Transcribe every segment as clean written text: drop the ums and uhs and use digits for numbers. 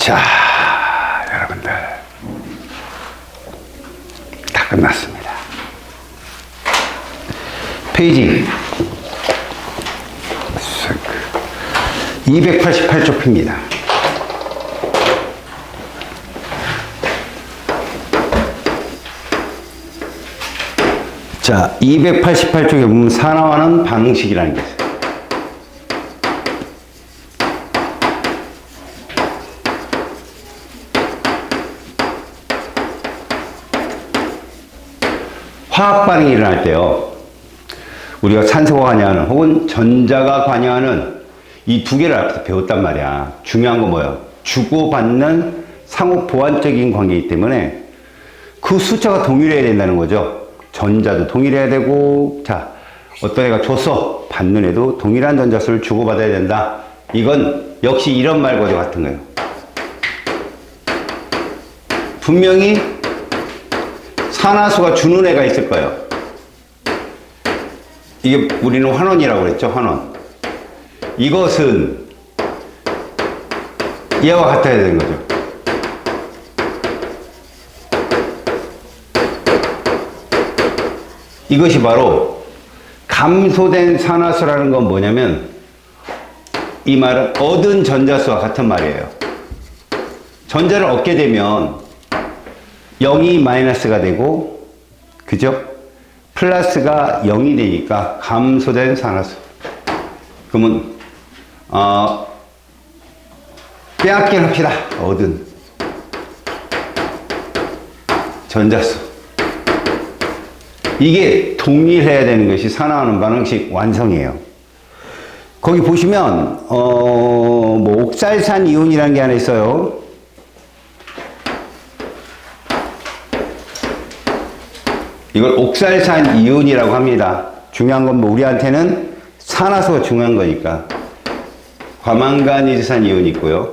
자, 여러분들 다 끝났습니다. 페이지 288쪽 핍니다. 자, 288쪽에 보면 산화하는 반응식이라는 게 있어요. 화학 반응이 일어날 때요, 우리가 산소가 관여하는 혹은 전자가 관여하는 이 두 개를 앞에서 배웠단 말이야. 중요한 건 뭐예요? 주고받는 상호 보완적인 관계이기 때문에 그 숫자가 동일해야 된다는 거죠. 전자도 동일해야 되고, 자, 어떤 애가 줬어. 받는 애도 동일한 전자수를 주고받아야 된다. 이건 역시 이런 말과도 같은 거예요. 분명히 산화수가 주는 애가 있을 거예요. 이게 우리는 환원이라고 그랬죠. 환원. 이것은 얘와 같아야 되는 거죠. 이것이 바로 감소된 산화수라는 건 뭐냐면, 이 말은 얻은 전자수와 같은 말이에요. 전자를 얻게 되면 0이 마이너스가 되고, 그죠? 플러스가 0이 되니까 감소된 산화수. 그러면 빼앗긴 합시다. 얻은 전자수. 이게 동일해야 되는 것이 산화하는 반응식 완성이에요. 거기 보시면 뭐 옥살산 이온이라는 게 하나 있어요. 이걸 옥살산 이온이라고 합니다. 중요한 건 뭐 우리한테는 산화수가 중요한 거니까. 과망간이산 이온이 있고요.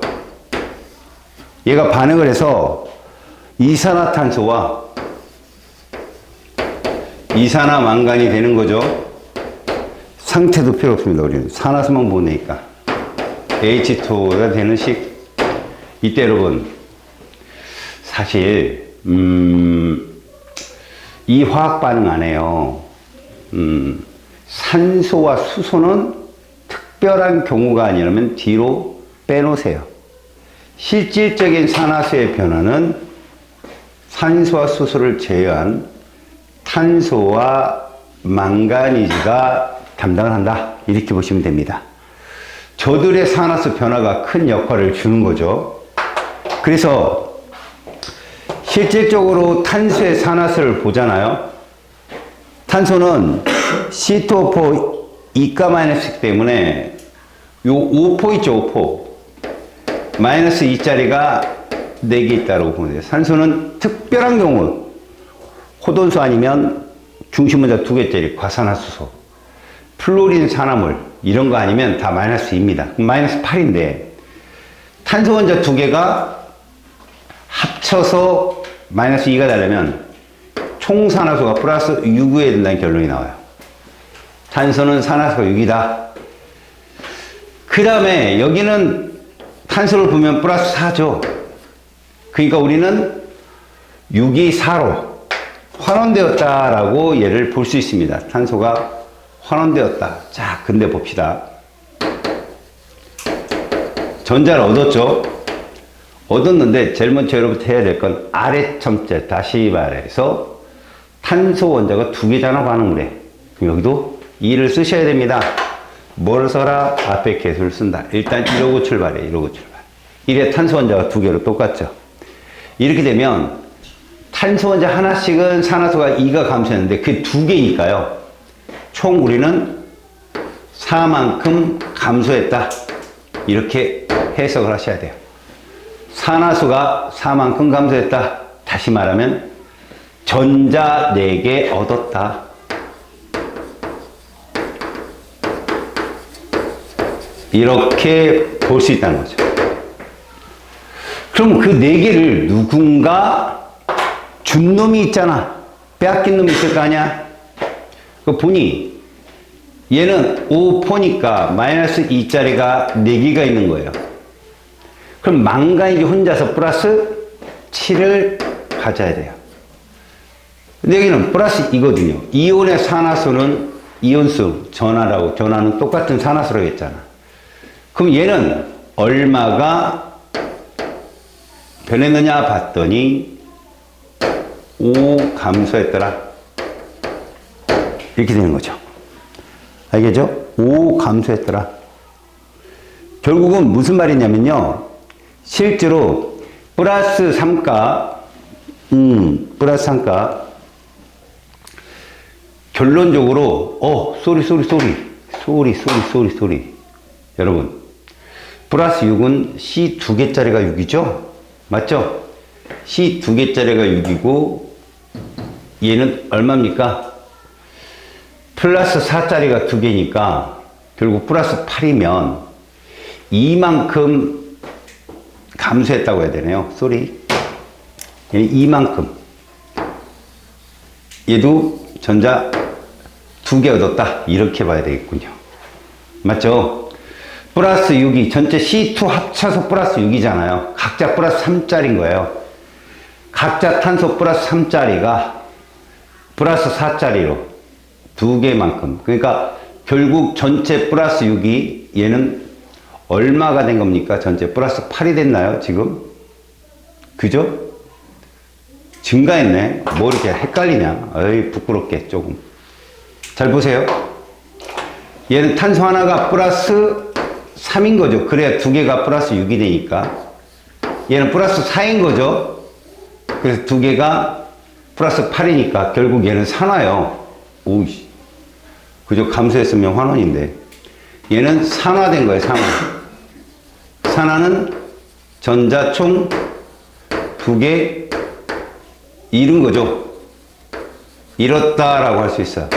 얘가 반응을 해서 이산화탄소와 이산화망간이 되는 거죠. 상태도 필요 없습니다. 우리는 산화수만 보내니까. H2가 되는 식. 이때 여러분, 사실 이 화학 반응 안에요, 산소와 수소는 특별한 경우가 아니라면 뒤로 빼놓으세요. 실질적인 산화수의 변화는 산소와 수소를 제외한 탄소와 망가니즈가 담당을 한다. 이렇게 보시면 됩니다. 저들의 산화수 변화가 큰 역할을 주는 거죠. 그래서 실질적으로 탄소의 산화수를 보잖아요. 탄소는 C2O4 2가 마이너스이기 때문에 요 5포 있죠, 5포. 마이너스 2짜리가 4개 있다고 보면 돼요. 산소는 특별한 경우, 호돈수 아니면 중심 원자 2개짜리 과산화수소, 플로린 산화물, 이런 거 아니면 다 마이너스 2입니다. 마이너스 8인데, 탄소 원자 2개가 합쳐서 마이너스 2가 되려면 총 산화수가 플러스 6이어야 된다는 결론이 나와요. 탄소는 산화수가 6이다. 그 다음에 여기는 탄소를 보면 플러스 4죠. 그러니까 우리는 6이 4로 환원되었다라고 얘를 볼 수 있습니다. 탄소가 환원되었다. 자, 근데 봅시다. 전자를 얻었죠. 얻었는데 제일 먼저 여러분부터 해야 될 건 아래첨자, 다시 말해서 탄소 원자가 2개잖아, 반응을 해. 그럼 여기도 2를 쓰셔야 됩니다. 뭘 써라? 앞에 개수를 쓴다. 일단 이러고 출발해. 이러고 출발. 이래 탄소 원자가 2개로 똑같죠. 이렇게 되면 탄소 원자 하나씩은 산화수가 2가 감소했는데 그 2개니까요. 총 우리는 4만큼 감소했다. 이렇게 해석을 하셔야 돼요. 산화수가 4만큼 감소했다. 다시 말하면 전자 4개 얻었다. 이렇게 볼 수 있다는 거죠. 그럼 그 4개를 누군가 준 놈이 있잖아. 빼앗긴 놈이 있을 거 아니야? 그 보니 얘는 5포니까 마이너스 2짜리가 4개가 있는 거예요. 그럼 망간이 혼자서 플러스 7을 가져야 돼요. 근데 여기는 플러스 이거든요. 이온의 산화수는 이온수, 전하는 똑같은 산화수라고 했잖아. 그럼 얘는 얼마가 변했느냐 봤더니 5 감소했더라. 이렇게 되는 거죠. 알겠죠? 5 감소했더라. 결국은 무슨 말이냐면요. 실제로 플러스 3가, 플러스 3가 결론적으로, 소리. 여러분, 플러스 6은 C 2개짜리가 6이죠? 맞죠? C 2개짜리가 6이고, 얘는 얼마입니까? 플러스 4짜리가 2개니까, 결국 플러스 8이면, 이만큼 감소했다고 해야 되네요. 쏘리. 이만큼. 얘도 전자 2개 얻었다. 이렇게 봐야 되겠군요. 맞죠? 플러스 6이 전체 C2 합쳐서 플러스 6이잖아요. 각자 플러스 3짜리인 거예요. 각자 탄소 플러스 3짜리가 플러스 4짜리로 2개만큼. 그러니까 결국 전체 플러스 6이 얘는 얼마가 된 겁니까? 전체 플러스 8이 됐나요? 지금? 그죠? 증가했네. 뭐 이렇게 헷갈리냐? 어이, 부끄럽게 조금. 잘 보세요. 얘는 탄소 하나가 플러스 3인 거죠. 그래야 2개가 플러스 6이 되니까. 얘는 플러스 4인 거죠. 그래서 2개가 플러스 8이니까 결국 얘는 산화요. 오이씨. 그죠? 감소했으면 환원인데. 얘는 산화된 거예요, 산화. 산화는 전자 총 2개 잃은 거죠. 잃었다라고 할 수 있어요.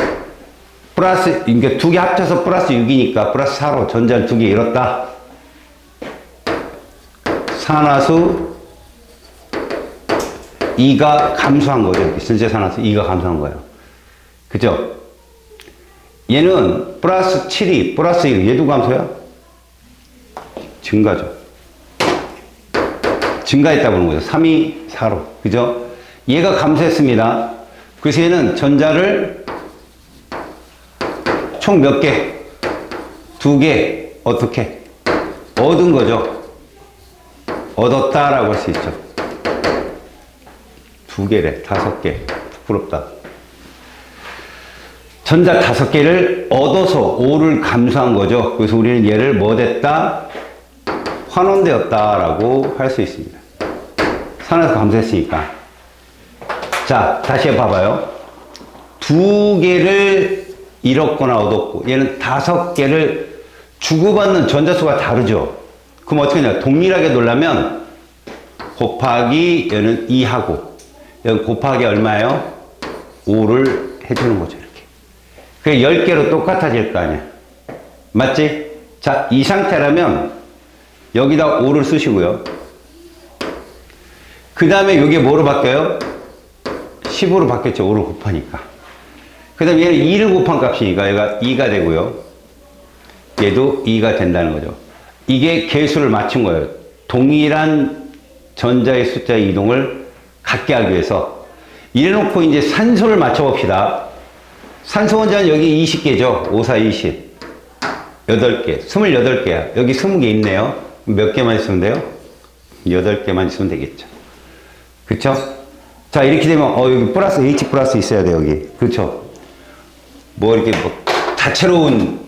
플러스, 그러니까 2개 합쳐서 플러스 6이니까 플러스 4로 전자를 2개 잃었다. 산화수 2가 감소한 거죠. 전체 산화수 2가 감소한 거예요. 그죠? 얘는 플러스 7이 플러스 1, 얘도 감소야? 증가죠. 증가했다 보는 거죠. 3이 4로. 그죠? 얘가 감소했습니다. 그래서 얘는 전자를 총 몇 개? 2개. 어떻게? 얻은 거죠. 얻었다라고 할 수 있죠. 2개래. 5개. 부끄럽다. 전자 5개를 얻어서 5를 감소한 거죠. 그래서 우리는 얘를 뭐 됐다? 환원되었다라고 할 수 있습니다. 산화에서 감소했으니까. 자, 다시 봐봐요. 2개를 잃었거나 얻었고, 얘는 5개를 주고받는 전자수가 다르죠. 그럼 어떻게 되냐? 동일하게 놓으려면 곱하기 얘는 2하고, 여기 곱하기 얼마예요? 5를 해주는 거죠, 이렇게. 그게 10개로 똑같아질 거 아니야. 맞지? 자, 이 상태라면 여기다 5를 쓰시고요. 그 다음에 이게 뭐로 바뀌어요? 10으로 바뀌었죠. 5를 곱하니까. 그 다음에 얘는 2를 곱한 값이니까 얘가 2가 되고요. 얘도 2가 된다는 거죠. 이게 개수를 맞춘 거예요. 동일한 전자의 숫자의 이동을 같게 하기 위해서. 이래놓고 이제 산소를 맞춰봅시다. 산소 원자는 여기 20개죠. 5, 4, 20. 8개. 28개야. 여기 20개 있네요. 몇 개만 있으면 돼요? 8개만 있으면 되겠죠. 그쵸? 자, 이렇게 되면, 여기 플러스, H 플러스 있어야 돼, 여기. 그쵸? 뭐, 이렇게 뭐, 다채로운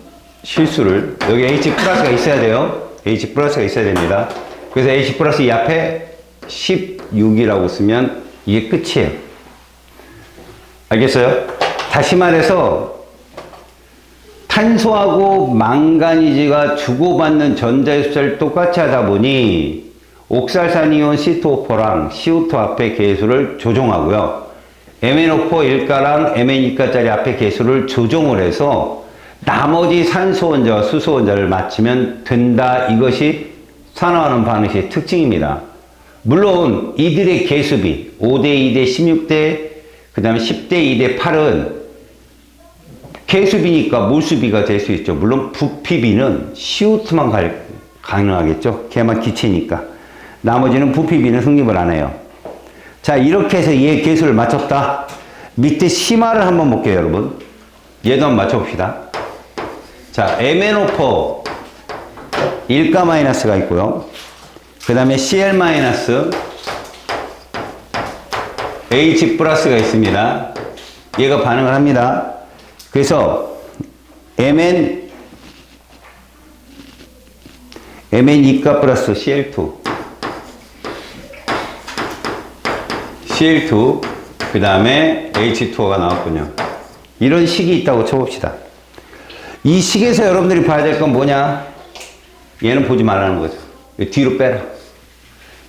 실수를, 여기 H 플러스가 있어야 돼요. H 플러스가 있어야 됩니다. 그래서 H 플러스 이 앞에 16이라고 쓰면 이게 끝이에요. 알겠어요? 다시 말해서, 탄소하고 망가니즈가 주고받는 전자의 숫자를 똑같이 하다 보니, 옥살산이온 C2O4랑 CO2 앞에 개수를 조정하고요. MnO4 1가랑 MnC가짜리 앞에 개수를 조정을 해서 나머지 산소 원자와 수소 원자를 맞추면 된다. 이것이 산화하는 반응식의 특징입니다. 물론 이들의 개수비 5대 2대 16대 그 다음에 10대 2대 8은 개수비니까 몰수비가 될 수 있죠. 물론 부피비는 CO2만 가능하겠죠. 걔만 기체니까. 나머지는 부피, 비는 성립을 안 해요. 자, 이렇게 해서 얘 개수를 맞췄다. 밑에 심화를 한번 볼게요, 여러분. 얘도 한번 맞춰봅시다. 자, MnO4 1가 마이너스가 있고요. 그 다음에 Cl 마이너스 H 플러스가 있습니다. 얘가 반응을 합니다. 그래서 Mn 2가 플러스 Cl2 그 다음에 H2O가 나왔군요. 이런 식이 있다고 쳐봅시다. 이 식에서 여러분들이 봐야 될 건 뭐냐? 얘는 보지 말라는 거죠. 뒤로 빼라.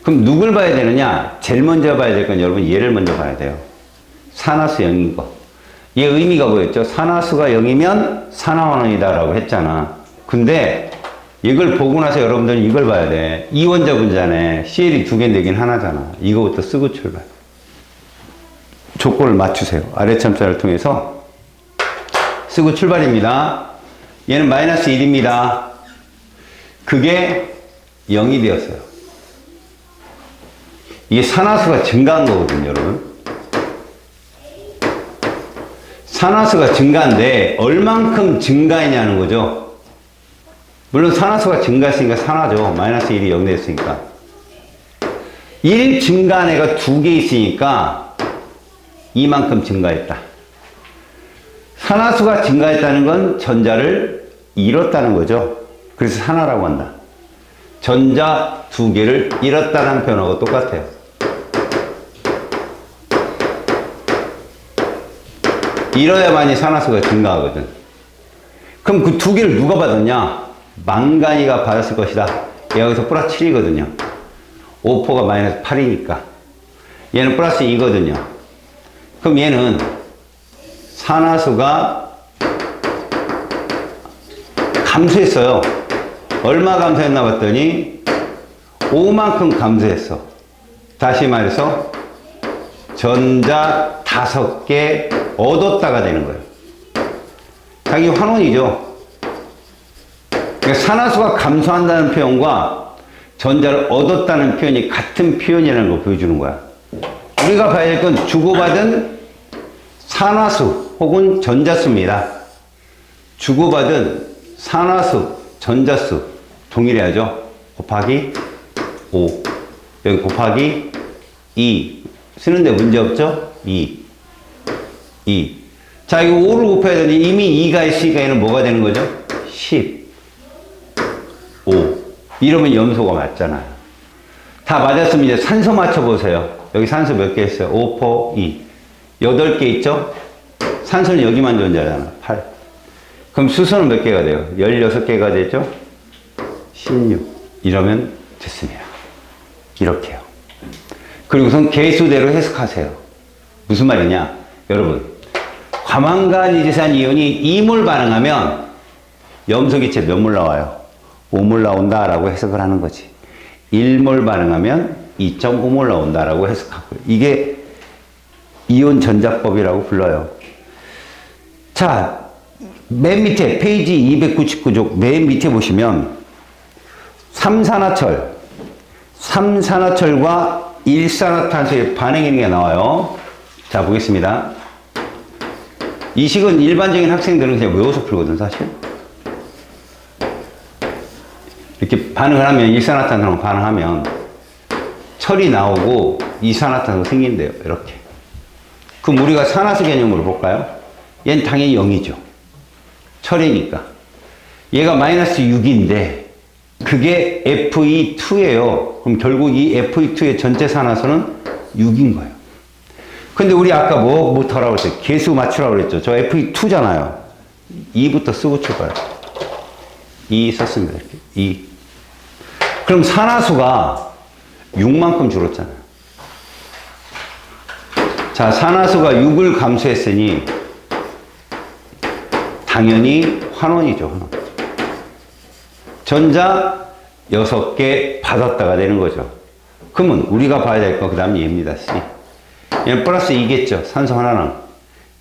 그럼 누굴 봐야 되느냐? 제일 먼저 봐야 될 건 여러분 얘를 먼저 봐야 돼요. 산화수 0인 거. 얘 의미가 뭐였죠? 산화수가 0이면 산화환원이다라고 했잖아. 근데 이걸 보고 나서 여러분들은 이걸 봐야 돼. 이원자 분자네. CL이 2개 내긴 하나잖아. 이거부터 쓰고 출발. 조건을 맞추세요. 아래 참자를 통해서 쓰고 출발입니다. 얘는 마이너스 1입니다. 그게 0이 되었어요. 이게 산화수가 증가한 거거든요, 여러분. 산화수가 증가인데 얼만큼 증가했냐는 거죠. 물론 산화수가 증가했으니까 산화죠. 마이너스 1이 0 됐으니까. 1 증가한 애가 2개 있으니까 이만큼 증가했다. 산화수가 증가했다는 건 전자를 잃었다는 거죠. 그래서 산화라고 한다. 전자 2개를 잃었다는 표현하고 똑같아요. 잃어야만이 산화수가 증가하거든. 그럼 그 2개를 누가 받았냐? 망간이가 받았을 것이다. 여기서 플러스 7이거든요. 5포가 마이너스 8이니까. 얘는 플러스 2거든요. 그럼 얘는 산화수가 감소했어요. 얼마 감소했나 봤더니 5만큼 감소했어. 다시 말해서 전자 5개 얻었다가 되는 거예요. 자기 환원이죠. 그러니까 산화수가 감소한다는 표현과 전자를 얻었다는 표현이 같은 표현이라는 걸 보여주는 거야. 우리가 봐야 될 건 주고받은 산화수 혹은 전자수입니다. 주고받은 산화수, 전자수 동일해야죠. 곱하기 5 여기 곱하기 2 쓰는데 문제 없죠? 2 자, 이거 5를 곱해야 되는데 이미 2가 있으니까 얘는 뭐가 되는 거죠? 10 5 이러면 염소가 맞잖아요. 다 맞았으면 이제 산소 맞춰보세요. 여기 산소 몇 개 있어요? 5포 2 8개 있죠? 산소는 여기만 존재하잖아. 8 그럼 수소는 몇 개가 돼요? 16개가 되죠? 16 이러면 됐습니다. 이렇게요. 그리고선 개수대로 해석하세요. 무슨 말이냐? 여러분, 과망간 이지산 이온이 2몰 반응하면 염소기체 몇 몰 나와요? 5몰 나온다 라고 해석을 하는 거지. 1몰 반응하면 2.5몰 나온다 라고 해석하고, 이게 이온 전자법이라고 불러요. 자, 맨 밑에 페이지 299쪽 맨 밑에 보시면 삼산화철과 일산화탄소의 반응이라는 게 나와요. 자, 보겠습니다. 이 식은 일반적인 학생들은 그냥 외워서 풀거든, 사실. 이렇게 반응을 하면, 일산화탄소랑 반응하면 철이 나오고 이산화탄소가 생긴대요, 이렇게. 그럼 우리가 산화수 개념으로 볼까요? 얘는 당연히 0이죠. 철이니까. 얘가 마이너스 6인데, 그게 Fe2예요. 그럼 결국 이 Fe2의 전체 산화수는 6인 거예요. 근데 우리 아까 뭐부터라고 그랬죠? 개수 맞추라고 그랬죠? 저 Fe2잖아요. 2부터 쓰고 출발. 2 썼습니다. 이렇게. 2. 그럼 산화수가 6만큼 줄었잖아요. 자, 산화수가 6을 감소했으니 당연히 환원이죠, 환원. 전자 6개 받았다가 되는 거죠. 그러면 우리가 봐야 될 거 그 다음에 얘입니다. C. 얘는 플러스 2겠죠. 산소 하나는.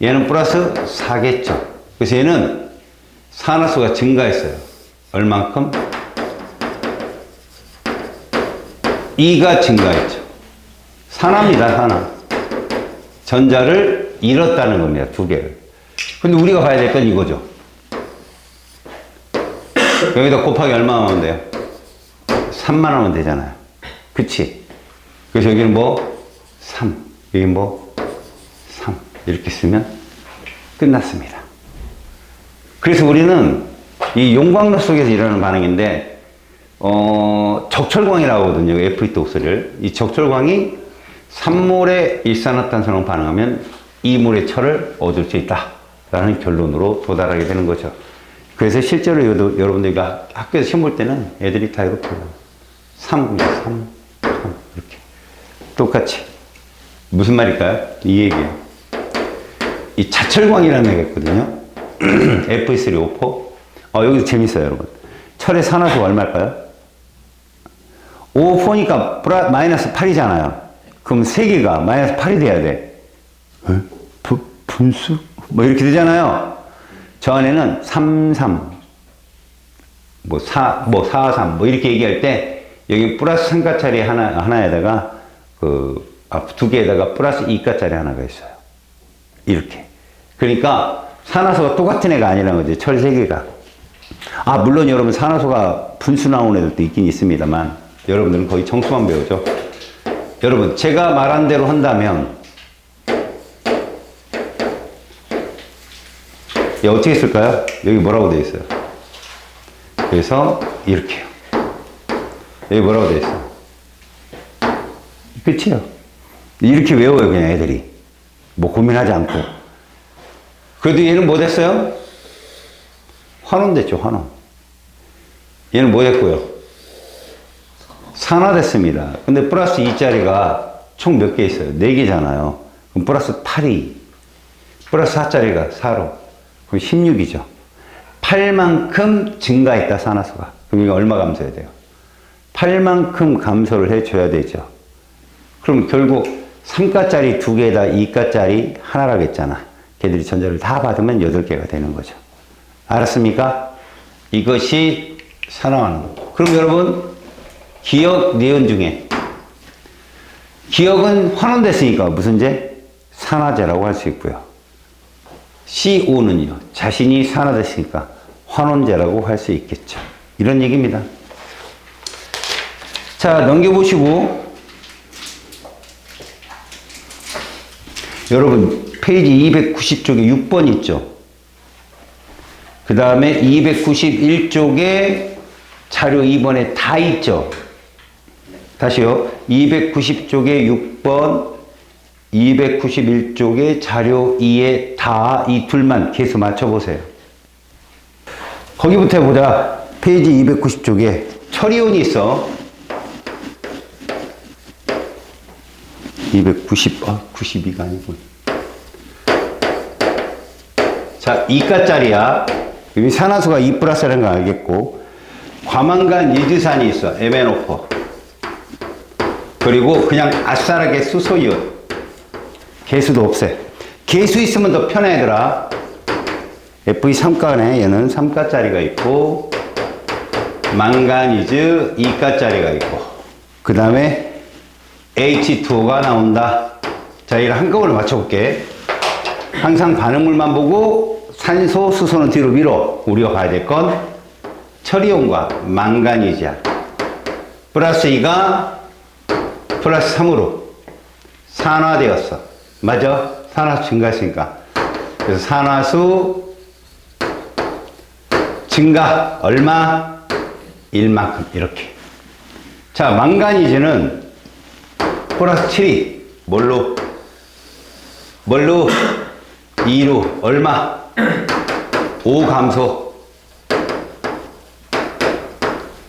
얘는 플러스 4겠죠. 그래서 얘는 산화수가 증가했어요. 얼만큼? E가 증가했죠. 산화입니다, 산화. 전자를 잃었다는 겁니다, 두 개를. 근데 우리가 봐야 될 건 이거죠. 여기다 곱하기 얼마 하면 돼요? 3만 하면 되잖아요. 그치? 그래서 여기는 뭐? 3. 여기 뭐? 3. 이렇게 쓰면 끝났습니다. 그래서 우리는 이 용광로 속에서 일어나는 반응인데, 적철광이라고 하거든요. Fe 독소를. 이 적철광이 3몰의 일산화탄소랑 반응하면 2몰의 철을 얻을 수 있다. 라는 결론으로 도달하게 되는 거죠. 그래서 실제로 여러분들이 학교에서 시험 볼 때는 애들이 다 이렇게 3, 3, 3 이렇게 똑같이. 무슨 말일까요? 이 얘기예요. 이 자철광이라는 애가 있거든요. Fe3O4. 여기서 재밌어요, 여러분. 철의 산화수가 얼마일까요? O4니까 마이너스 8이잖아요. 그럼 3개가 마이너스 8이 돼야 돼. 분수? 뭐 이렇게 되잖아요. 저 안에는 3, 3, 4, 3, 이렇게 얘기할 때, 여기 플러스 3가짜리 하나에다가, 두 개에다가 플러스 2가짜리 하나가 있어요. 이렇게. 그러니까, 산화소가 똑같은 애가 아니라는 거죠. 철 3개가. 물론 여러분, 산화소가 분수 나오는 애들도 있긴 있습니다만, 여러분들은 거의 정수만 배우죠. 여러분, 제가 말한 대로 한다면, 어떻게 쓸까요? 여기 뭐라고 되어 있어요? 그래서 이렇게요. 여기 뭐라고 되어 있어요? 끝이에요. 이렇게 외워요, 그냥 애들이. 뭐 고민하지 않고. 그래도 얘는 뭐 됐어요? 환원 됐죠, 환원. 얘는 뭐 됐고요? 산화됐습니다. 근데 플러스 2짜리가 총 몇 개 있어요? 4개잖아요. 그럼 플러스 8이, 플러스 4짜리가 4로. 그럼 16이죠. 8만큼 증가했다, 산화수가. 그럼 이거 얼마 감소해야 돼요? 8만큼 감소를 해줘야 되죠. 그럼 결국 3가짜리 2개에다 2가짜리 하나라겠잖아. 걔들이 전자를 다 받으면 8개가 되는 거죠. 알았습니까? 이것이 산화하는 거. 그럼 여러분, 기억, 니은 중에 기억은 환원됐으니까 무슨 제? 산화제라고 할 수 있고요. CO-는요, 자신이 산화됐으니까 환원제라고 할 수 있겠죠. 이런 얘기입니다. 자, 넘겨보시고, 여러분, 페이지 290쪽에 6번 있죠? 그 다음에 291쪽에 자료 2번에 다 있죠? 다시요. 290쪽에 6번, 291쪽에 자료 2에 다 이 둘만 개수 맞춰보세요. 거기부터 해보자. 페이지 290쪽에 철이온이 있어. 92가 아니고. 자, 2가짜리야. 여기 산화수가 2 플러스라는 거 알겠고. 과망간 이드산이 있어. MnO4. 그리고 그냥 아싸라게 수소이온. 개수도 없애. 개수 있으면 더 편해, 얘들아. Fe3가네. 얘는 3가짜리가 있고, 망가니즈 2가짜리가 있고, 그 다음에 H2O가 나온다. 자, 이걸 한꺼번에 맞춰볼게. 항상 반응물만 보고 산소, 수소는 뒤로 밀어. 우리가 봐야 될 건 철이온과 망가니즈야. 플러스 2가 플러스 3으로 산화되었어. 맞아? 산화수 증가했으니까. 그래서 산화수 증가 얼마? 1만큼 이렇게. 자, 망가니즈는 플러스 7이 뭘로? 2로 얼마? 5 감소.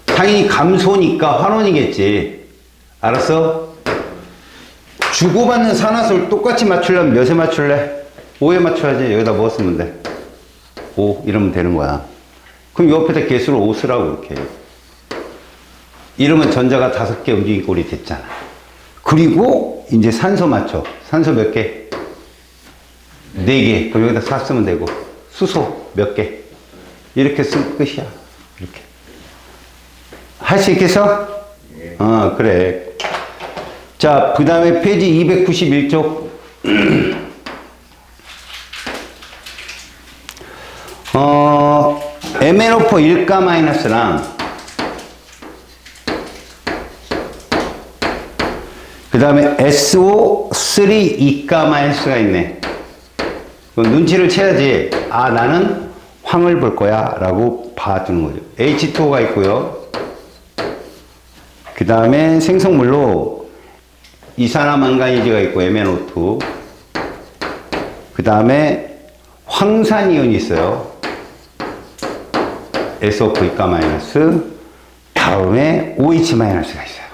당연히 감소니까 환원이겠지. 알았어? 주고받는 산화수를 똑같이 맞추려면 몇에 맞출래? 5에 맞춰야지. 여기다 뭐 쓰면 돼? 5 이러면 되는 거야. 그럼 옆에다 개수를 5 쓰라고 이렇게. 이러면 전자가 5개 움직인 꼴이 됐잖아. 그리고 이제 산소 맞춰. 산소 몇 개? 4개. 그럼 여기다 4 쓰면 되고. 수소 몇 개? 이렇게 쓰면 끝이야. 이렇게. 할 수 있겠어? 그래. 자, 그 다음에 페이지 291쪽. MnO4 1가 마이너스랑 그 다음에 SO3 2가 마이너스가 있네. 눈치를 채야지. 아, 나는 황을 볼 거야 라고 봐주는 거죠. H2O가 있고요. 그 다음에 생성물로 이산화망가니즈가 있고 MnO2. 그 다음에 황산이온이 있어요. SO4 2가 마이너스. 다음에 OH 마이너스가 있어요.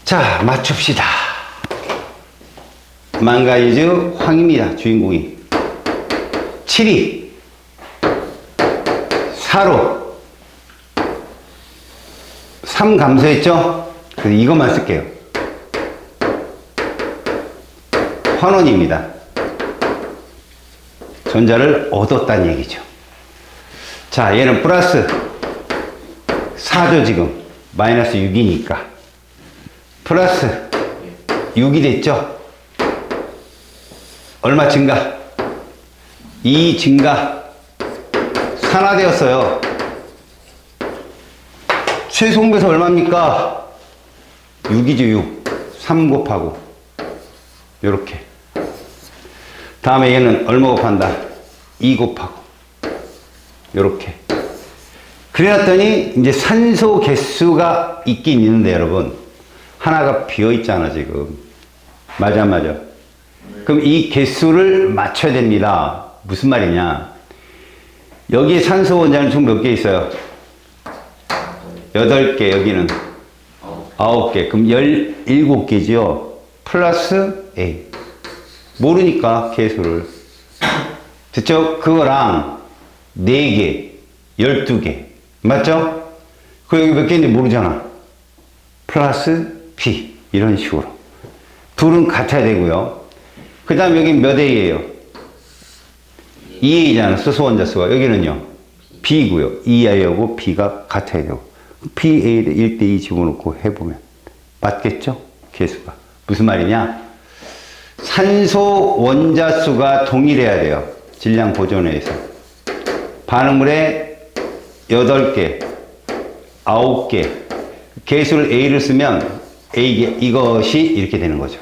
자, 맞춥시다. 망가니즈 황입니다. 주인공이. 7이 4로 3 감소했죠? 그래서 이것만 쓸게요. 환원입니다. 전자를 얻었다는 얘기죠. 자, 얘는 플러스 4죠, 지금. 마이너스 6이니까. 플러스 6이 됐죠? 얼마 증가? 2 증가. 산화되었어요. 최소 공배수 얼마입니까? 6이죠, 6. 3 곱하고. 요렇게. 다음에 얘는 얼마 곱한다? 2 곱하고. 요렇게. 그래놨더니, 이제 산소 개수가 있긴 있는데, 여러분. 하나가 비어있잖아, 지금. 맞아, 안 맞아? 그럼 이 개수를 맞춰야 됩니다. 무슨 말이냐? 여기에 산소 원자는 총 몇 개 있어요? 8개, 여기는 9개. 그럼 17개죠. 플러스 A. 모르니까, 개수를. 됐죠? 그거랑 4개, 12개. 맞죠? 그 여기 몇 개인지 모르잖아. 플러스 B. 이런 식으로. 둘은 같아야 되고요. 그 다음 여기 몇 A예요? 2A잖아. 수소 원자 수가. 여기는요. B고요. 2A하고 B가 같아야 되고. PA를 1대2 집어넣고 해보면 맞겠죠? 개수가. 무슨 말이냐? 산소 원자 수가 동일해야 돼요. 질량 보존회에서. 반응물에 8개, 9개. 개수를 A를 쓰면 이것이 이렇게 되는 거죠.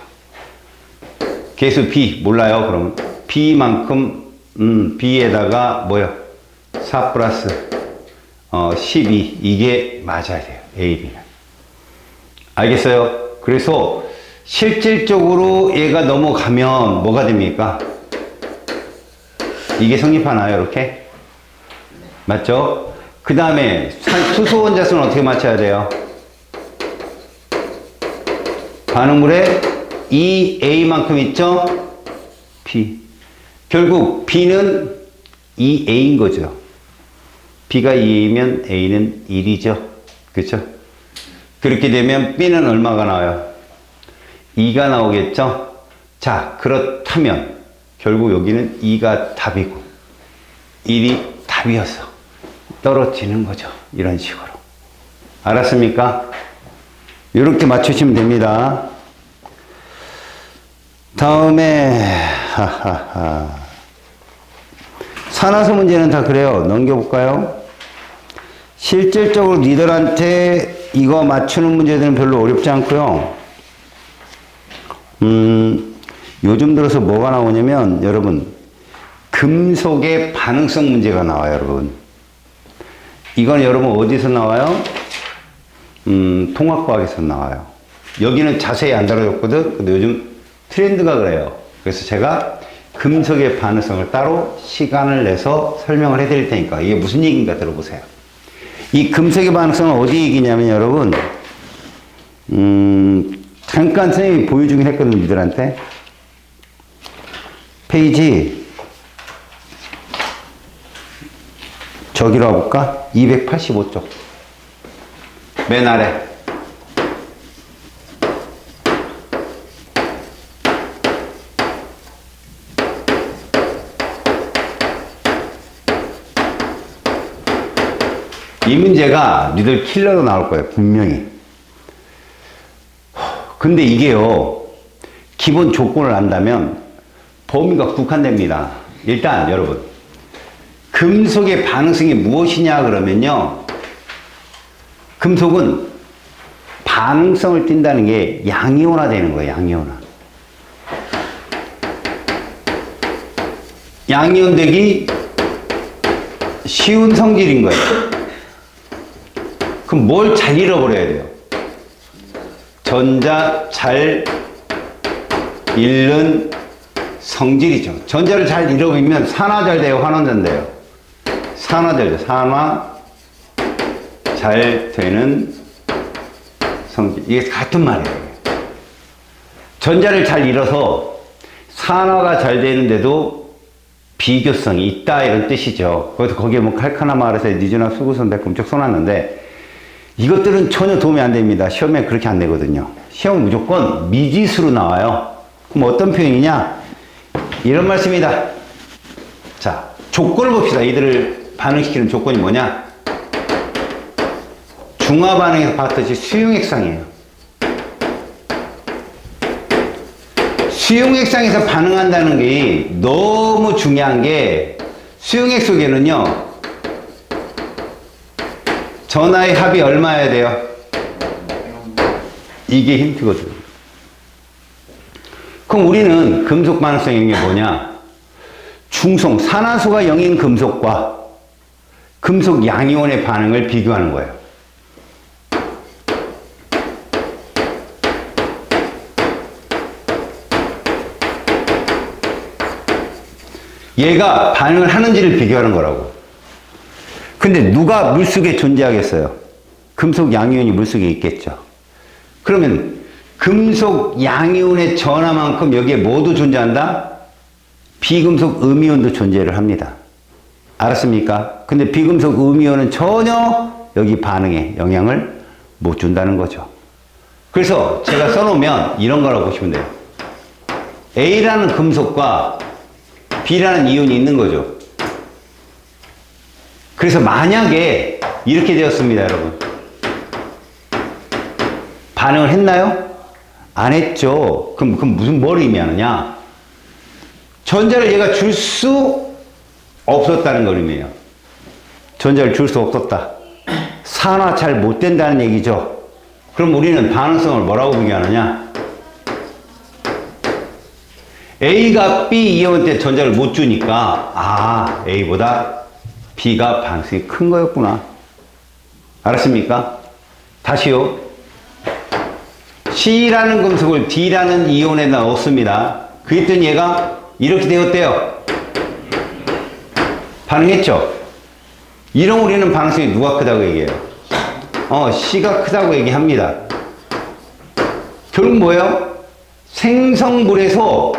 개수 B 몰라요? 그러면 B만큼 B에다가 뭐요? 4 플러스 12 이게 맞아야 돼요. A, B는. 알겠어요? 그래서 실질적으로 얘가 넘어가면 뭐가 됩니까? 이게 성립하나요? 이렇게? 맞죠? 그 다음에 수소 원자수는 어떻게 맞춰야 돼요? 반응물에 2A만큼 있죠? B. 결국 B는 2A인 거죠. B가 2A면 A는 1이죠. 그렇죠? 그렇게 되면 B는 얼마가 나와요? 2가 나오겠죠? 자, 그렇다면 결국 여기는 2가 답이고 1이 답이어서 떨어지는 거죠. 이런 식으로. 알았습니까? 이렇게 맞추시면 됩니다. 다음에 산화수 문제는 다 그래요. 넘겨볼까요? 실질적으로 니들한테 이거 맞추는 문제들은 별로 어렵지 않고요. 요즘 들어서 뭐가 나오냐면 여러분 금속의 반응성 문제가 나와요. 여러분 이건 여러분 어디서 나와요? 통합과학에서 나와요. 여기는 자세히 안 다뤄졌거든. 근데 요즘 트렌드가 그래요. 그래서 제가 금속의 반응성을 따로 시간을 내서 설명을 해드릴 테니까 이게 무슨 얘기인가 들어보세요. 이 금속의 반응성은 어디 얘기냐면 여러분 잠깐 선생님이 보여주긴 했거든요. 니들한테 페이지 저기로 와볼까? 285쪽 맨 아래 이 문제가 니들 킬러로 나올 거예요. 분명히. 근데 이게요, 기본 조건을 안다면 범위가 국한됩니다. 일단 여러분, 금속의 반응성이 무엇이냐 그러면요, 금속은 반응성을 띈다는 게 양이온화 되는 거예요. 양이온화. 양이온 되기 쉬운 성질인 거예요. 그럼 뭘 잘 잃어버려야 돼요? 전자 잘 잃는 성질이죠. 전자를 잘 잃어버리면 산화 잘 돼요, 환원전 돼요? 산화 잘 돼요. 산화 잘 되는 성질. 이게 같은 말이에요. 전자를 잘 잃어서 산화가 잘 되는데도 비교성이 있다, 이런 뜻이죠. 그래서 거기에 뭐 칼카나마르에서 니주나 수구선 백금쪽 써놨는데, 이것들은 전혀 도움이 안 됩니다. 시험에 그렇게 안 되거든요. 시험 무조건 미지수로 나와요. 그럼 어떤 표현이냐? 이런 말씀이다. 자, 조건을 봅시다. 이들을 반응시키는 조건이 뭐냐? 중화 반응에서 봤듯이 수용액상이에요. 수용액상에서 반응한다는 게 너무 중요한 게, 수용액 속에는요, 전하의 합이 얼마여야 돼요? 이게 힌트거든요. 그럼 우리는 금속 반응성 영역이 뭐냐? 중성, 산화수가 0인 금속과 금속 양이온의 반응을 비교하는 거예요. 얘가 반응을 하는지를 비교하는 거라고. 근데 누가 물속에 존재하겠어요? 금속 양이온이 물속에 있겠죠. 그러면 금속 양이온의 전하만큼 여기에 뭐도 존재한다? 비금속 음이온도 존재를 합니다. 알았습니까? 근데 비금속 음이온은 전혀 여기 반응에 영향을 못 준다는 거죠. 그래서 제가 써놓으면 이런 거라고 보시면 돼요. A라는 금속과 B라는 이온이 있는 거죠. 그래서 만약에 이렇게 되었습니다, 여러분. 반응을 했나요? 안 했죠. 그럼 무슨 뭘 의미하느냐? 전자를 얘가 줄 수 없었다는 걸 의미해요. 전자를 줄 수 없었다. 산화 잘 못 된다는 얘기죠. 그럼 우리는 반응성을 뭐라고 비교하느냐? A가 B 이온 때 전자를 못 주니까, 아, A보다 B가 반응성이 큰 거였구나. 알았습니까? 다시요. C라는 금속을 D라는 이온에다 넣었습니다. 그랬더니 얘가 이렇게 되었대요. 반응했죠? 이런 우리는 반응성이 누가 크다고 얘기해요? C가 크다고 얘기합니다. 결국 뭐예요? 생성물에서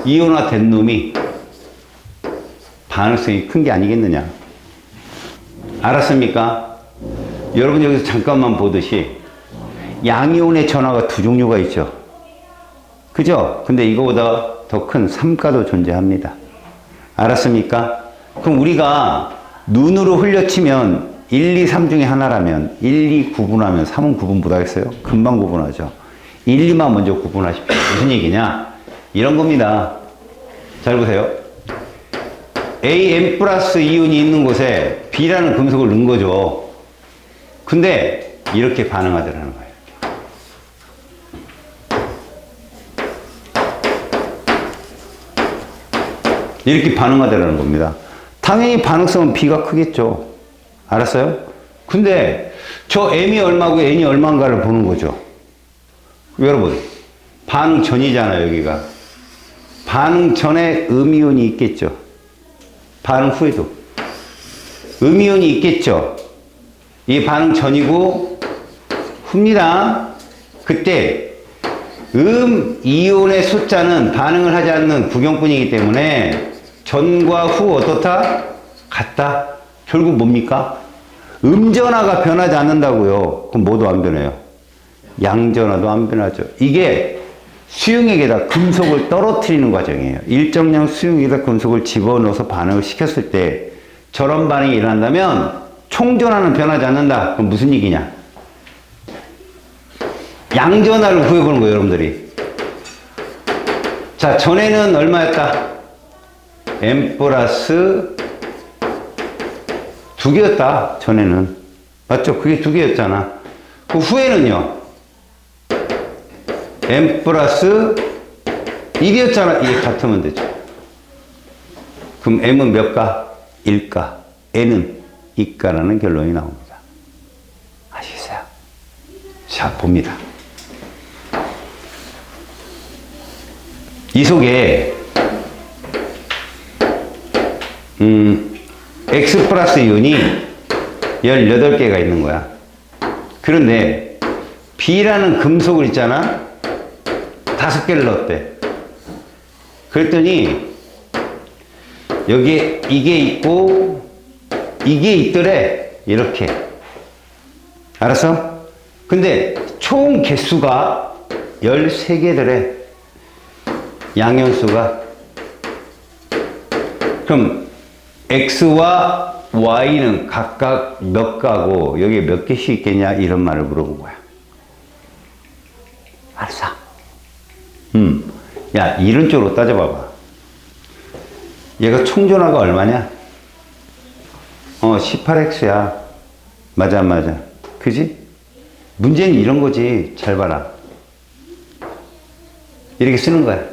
이온화된 놈이 반응성이 큰 게 아니겠느냐. 알았습니까? 여러분 여기서 잠깐만 보듯이 양이온의 전하가 두 종류가 있죠. 그죠? 근데 이거보다 더 큰 삼가도 존재합니다. 알았습니까? 그럼 우리가 눈으로 흘려치면 1, 2, 3 중에 하나라면 1, 2 구분하면 3은 구분 못하겠어요? 금방 구분하죠. 1, 2만 먼저 구분하십시오. 무슨 얘기냐? 이런 겁니다. 잘 보세요. AM 플러스 이온이 있는 곳에 B라는 금속을 넣은 거죠. 근데 이렇게 반응하더라는 거예요. 이렇게 반응하더라는 겁니다. 당연히 반응성은 B가 크겠죠. 알았어요? 근데 저 M이 얼마고 N이 얼마인가를 보는 거죠. 여러분, 반응 전이잖아요, 여기가. 반응 전에 음이온이 있겠죠. 반응 후에도 음이온이 있겠죠. 이게 반응 전이고 후입니다. 그때 이온의 숫자는 반응을 하지 않는 구경꾼이기 때문에 전과 후 어떻다? 같다. 결국 뭡니까? 음전하가 변하지 않는다고요. 그럼 뭐도 안 변해요? 양전하도 안 변하죠. 이게 수용액에다 금속을 떨어뜨리는 과정이에요. 일정량 수용액에다 금속을 집어넣어서 반응을 시켰을 때 저런 반응이 일어난다면 총전하는 변하지 않는다. 그럼 무슨 얘기냐? 양전하를 구해보는 거예요, 여러분들이. 자, 전에는 얼마였다? m 플러스 2개였다, 전에는. 맞죠? 그게 2개였잖아. 그 후에는요, m 플러스 1이었잖아. 이게 같으면 되죠. 그럼 m은 몇 가? 1가. n은 2가라는 결론이 나옵니다. 아시겠어요? 자, 봅니다. 이 속에 X 플러스 이온이 18개가 있는 거야. 그런데 B라는 금속을 있잖아. 5개를 넣었대. 그랬더니 여기에 이게 있고 이게 있더래. 이렇게. 알았어? 근데 총 개수가 13개더래. 양연수가. 그럼 X와 Y는 각각 몇 가고 여기에 몇 개씩 있겠냐 이런 말을 물어본 거야. 알았어. 야, 이런 쪽으로 따져봐봐. 얘가 총전화가 얼마냐? 18X야. 맞아. 그지? 문제는 이런 거지. 잘 봐라. 이렇게 쓰는 거야.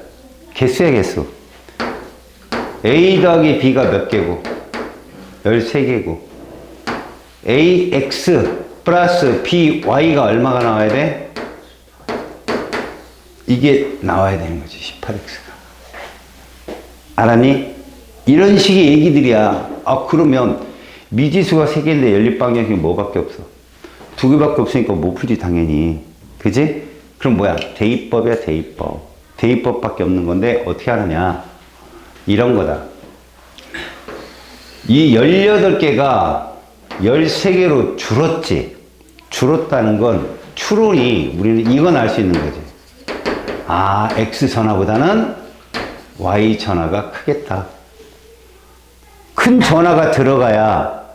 개수야, 개수. A 더하기 B가 몇 개고? 13개고. AX 플러스 BY가 얼마가 나와야 돼? 이게 나와야 되는 거지, 18X가. 알았니? 이런 식의 얘기들이야. 그러면 미지수가 3개인데 연립방정식이 뭐밖에 없어? 2개밖에 없으니까 못 풀지, 당연히. 그지? 그럼 뭐야? 대입법이야, 대입법. 대입법밖에 없는 건데 어떻게 하느냐? 이런 거다. 이 18개가 13개로 줄었지. 줄었다는 건 추론이 우리는 이건 알 수 있는 거지. X 전화보다는 Y 전화가 크겠다. 큰 전화가 들어가야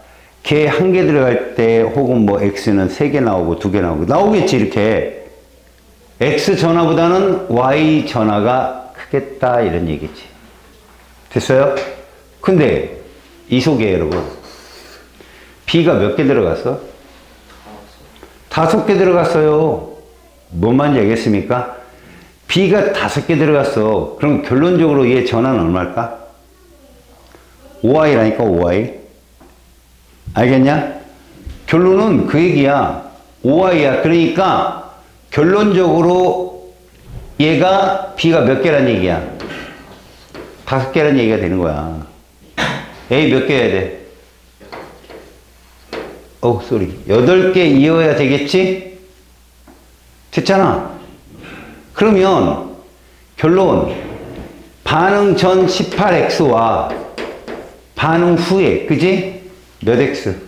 걔 한 개 들어갈 때 혹은 뭐 X는 3개 나오고 2개 나오겠지, 이렇게. X 전화보다는 Y 전화가 크겠다, 이런 얘기지. 됐어요? 근데 이 속에 여러분 B가 몇 개 들어갔어? 5개 들어갔어요. 뭔 말인지 알겠습니까? B가 5개 들어갔어. 그럼 결론적으로 얘 전화는 얼마일까? 5Y라니까, 5Y. 알겠냐? 결론은 그 얘기야. 5Y야. 그러니까 결론적으로 얘가 B가 몇 개란 얘기야? 5개란 얘기가 되는 거야. A 몇 개 해야 돼? 쏘리. 8개 이어야 되겠지? 됐잖아. 그러면 결론, 반응 전 18X와 반응 후에, 그지? 몇 X?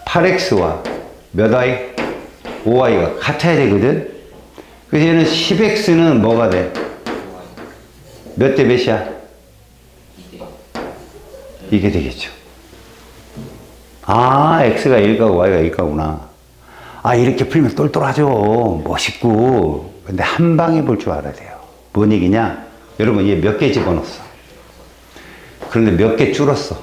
8X와 몇 Y? 5Y가 같아야 되거든? 그래서 얘는 10X는 뭐가 돼? 몇 대 몇이야? 이게 되겠죠. X가 1가고 Y가 1가구나. 이렇게 풀면 똘똘하죠. 멋있고. 근데 한 방에 볼 줄 알아야 돼요. 뭔 얘기냐? 여러분, 얘 몇 개 집어넣었어? 그런데 몇 개 줄었어?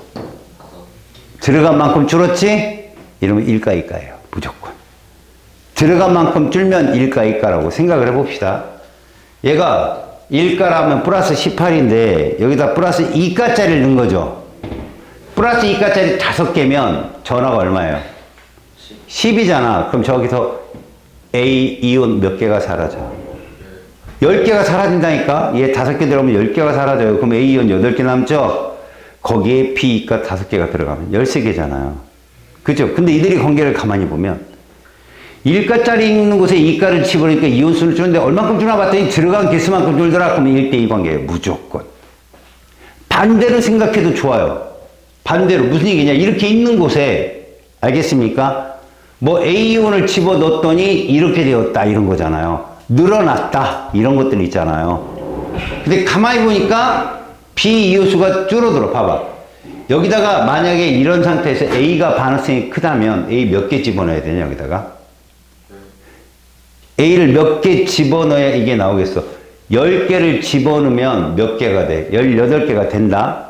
들어간 만큼 줄었지? 이러면 1가 2가예요. 무조건. 들어간 만큼 줄면 1가 2가라고 생각을 해봅시다. 얘가 1가라면 플러스 18인데 여기다 플러스 2가짜리를 넣은 거죠. 플러스 2가짜리 5개면 전화가 얼마예요? 10이잖아. 그럼 저기서 A 이온 몇 개가 사라져? 10개가 사라진다니까? 얘 5개 들어가면 10개가 사라져요. 그럼 A 이온 8개 남죠? 거기에 B가 5개가 들어가면 13개잖아요. 그죠? 근데 이들이 관계를 가만히 보면 1가짜리 있는 곳에 2가를 집어넣으니까 이온수를 주는데 얼만큼 주나 봤더니 들어간 개수만큼 줄더라. 그러면 1대2 관계예요. 무조건. 반대로 생각해도 좋아요. 반대로. 무슨 얘기냐? 이렇게 있는 곳에, 알겠습니까? 뭐 A이온을 집어넣었더니 이렇게 되었다, 이런 거잖아요. 늘어났다, 이런 것들 있잖아요. 근데 가만히 보니까 B이온수가 줄어들어. 봐봐. 여기다가 만약에 이런 상태에서 A가 반응성이 크다면 A 몇 개 집어넣어야 되냐, 여기다가? A를 몇 개 집어넣어야 이게 나오겠어? 10개를 집어넣으면 몇 개가 돼? 18개가 된다?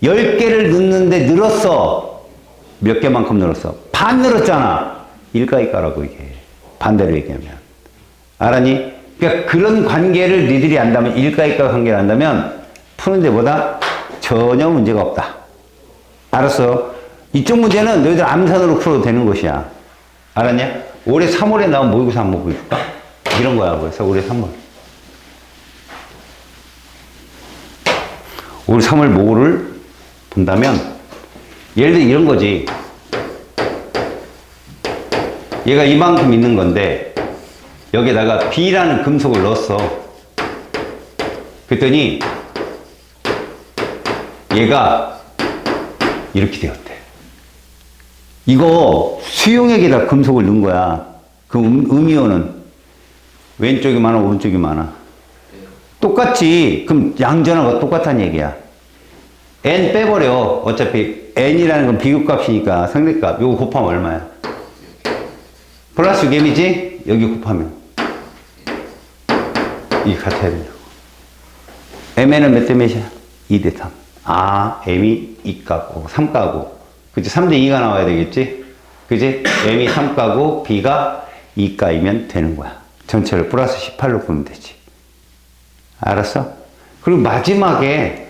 10개를 넣는데 늘었어. 몇 개만큼 늘었어? 반 늘었잖아. 일가이가라고 이게. 반대로 얘기하면. 알았니? 그러니까 그런 관계를 니들이 안다면, 일가이가 관계를 안다면 푸는 데보다 전혀 문제가 없다. 알았어? 이쪽 문제는 너희들 암산으로 풀어도 되는 것이야. 알았냐? 올해 3월에 나온 모의고사 한번 보여줄까? 이런 거야. 그래서 올해 3월. 올 3월 모의를 본다면, 예를 들어 이런 거지. 얘가 이만큼 있는 건데, 여기다가 B라는 금속을 넣었어. 그랬더니, 얘가 이렇게 되었대. 이거 수용액에다 금속을 넣은 거야. 그 음이온은 왼쪽이 많아, 오른쪽이 많아. 똑같지. 그럼 양전하고 똑같다는 얘기야. N 빼버려. 어차피 N이라는 건 비교값이니까 상대값. 요거 곱하면 얼마야? 플러스 6M이지? 여기 곱하면 이게 같아야 된다고. Mn은 몇 대 몇이야? 2대 3. 아, M이 2가고 3가고. 그치? 3대 2가 나와야 되겠지? 그치? M이 3가고 B가 2가이면 되는 거야. 전체를 플러스 18로 보면 되지. 알았어? 그리고 마지막에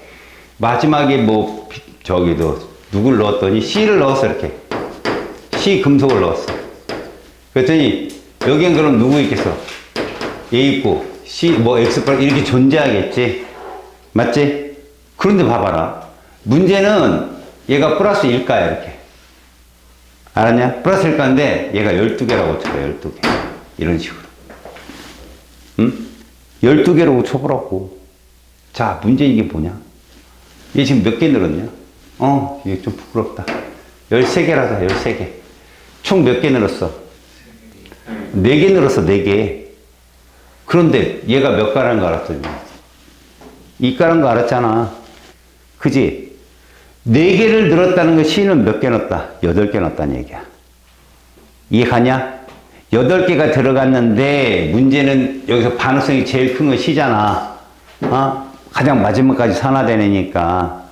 뭐, 저기도, 누굴 넣었더니 C를 넣었어, 이렇게. C 금속을 넣었어. 그랬더니, 여기엔 그럼 누구 있겠어? A 있고, C, 뭐, X, 이렇게 존재하겠지? 맞지? 그런데 봐봐라. 문제는 얘가 플러스 1가야, 이렇게. 알았냐? 플러스 1가인데, 얘가 12개라고 쳐요, 12개. 이런 식으로. 응? 12개라고 쳐보라고. 자, 문제 이게 뭐냐? 얘 지금 몇 개 늘었냐? 이게 좀 부끄럽다. 13개라자, 13개. 총 몇 개 늘었어? 4개 늘었어, 4개. 그런데 얘가 몇 가라는 거 알았더니 2가라는 거 알았잖아. 그지? 4개를 늘었다는 거 C는 몇 개 넣었다? 8개 넣었다는 얘기야. 이해가냐? 8개가 들어갔는데 문제는 여기서 반응성이 제일 큰 건 C잖아. 가장 마지막까지 산화되니까.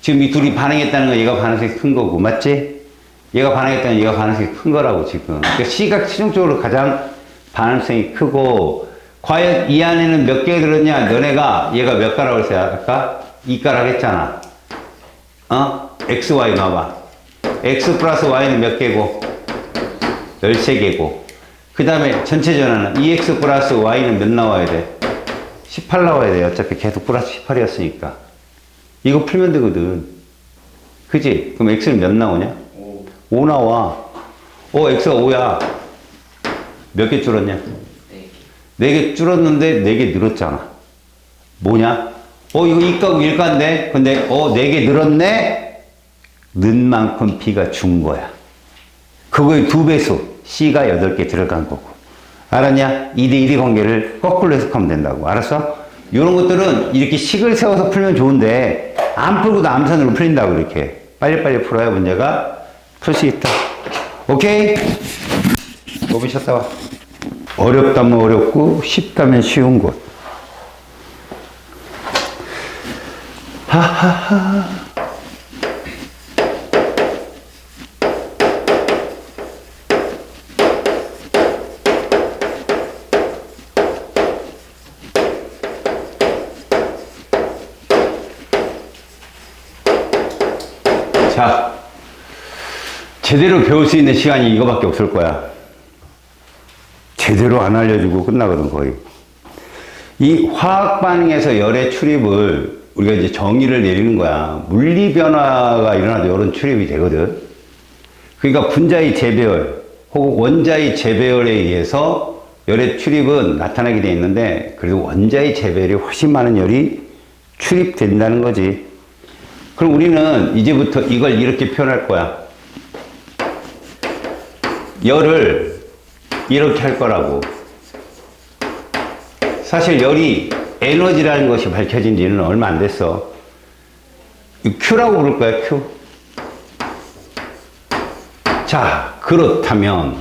지금 이 둘이 반응했다는 건 얘가 반응성이 큰 거고, 맞지? 얘가 반응했다는 얘가 반응성이 큰 거라고, 지금. 그러니까 C가 최종적으로 가장 반응성이 크고, 과연 이 안에는 몇 개 들었냐? 너네가 얘가 몇 가라고 했어요? 아까? 2가라고 했잖아. X, Y 나와봐. X 플러스 Y는 몇 개고? 13개고. 그 다음에 전체 전화는 EX 플러스 Y는 몇 나와야 돼? 18 나와야 돼. 어차피 계속 플러스 18이었으니까. 이거 풀면 되거든. 그지? 그럼 X는 몇 나오냐? 5 나와. X가 5야. 몇 개 줄었냐? 4개 줄었는데 4개 늘었잖아. 뭐냐? 이거 2가고 1가인데? 근데, 4개 늘었네? 는 만큼 B가 준 거야. 그거의 2배수. C가 8개 들어간 거고. 알았냐? 2대1의 관계를 거꾸로 해석하면 된다고. 알았어? 이런 것들은 이렇게 식을 세워서 풀면 좋은데, 안 풀고도 암산으로 풀린다고, 이렇게. 빨리빨리 풀어야 문제가 풀 수 있다. 오케이? 5분 쉬었다 와. 어렵다면 어렵고, 쉽다면 쉬운 곳. 하하하. 자, 제대로 배울 수 있는 시간이 이거밖에 없을 거야. 제대로 안 알려주고 끝나거든, 거의. 이 화학 반응에서 열의 출입을 우리가 이제 정의를 내리는 거야. 물리 변화가 일어나도 열은 출입이 되거든. 그러니까 분자의 재배열 혹은 원자의 재배열에 의해서 열의 출입은 나타나게 돼 있는데, 그래도 원자의 재배열이 훨씬 많은 열이 출입된다는 거지. 그럼 우리는 이제부터 이걸 이렇게 표현할 거야. 열을 이렇게 할 거라고. 사실 열이 에너지라는 것이 밝혀진 지는 얼마 안 됐어. Q라고 부를 거야, Q. 자, 그렇다면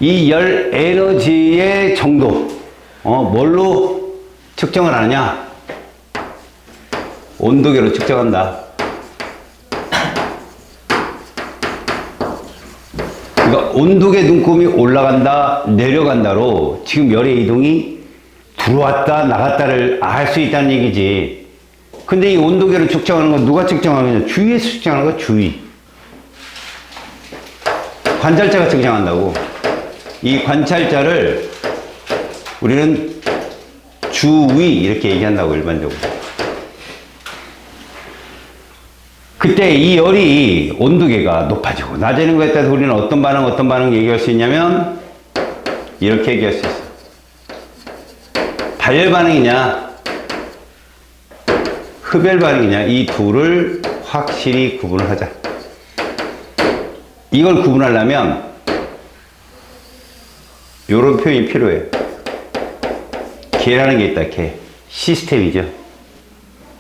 이 열 에너지의 정도, 뭘로 측정을 하느냐? 온도계로 측정한다. 그러니까 온도계 눈금이 올라간다, 내려간다로 지금 열의 이동이 들어왔다, 나갔다를 알 수 있다는 얘기지. 근데 이 온도계를 측정하는 건 누가 측정하느냐? 주위에서 측정하는 거 주위. 관찰자가 측정한다고. 이 관찰자를 우리는 주위 이렇게 얘기한다고 일반적으로. 그때 이 열이 온도계가 높아지고 낮아지는 것에 따라서 우리는 어떤 반응 얘기할 수 있냐면 이렇게 얘기할 수 있어. 발열 반응이냐 흡열 반응이냐 이 둘을 확실히 구분을 하자. 이걸 구분하려면 이런 표현이 필요해요. 개라는 게 있다. 개. 시스템이죠.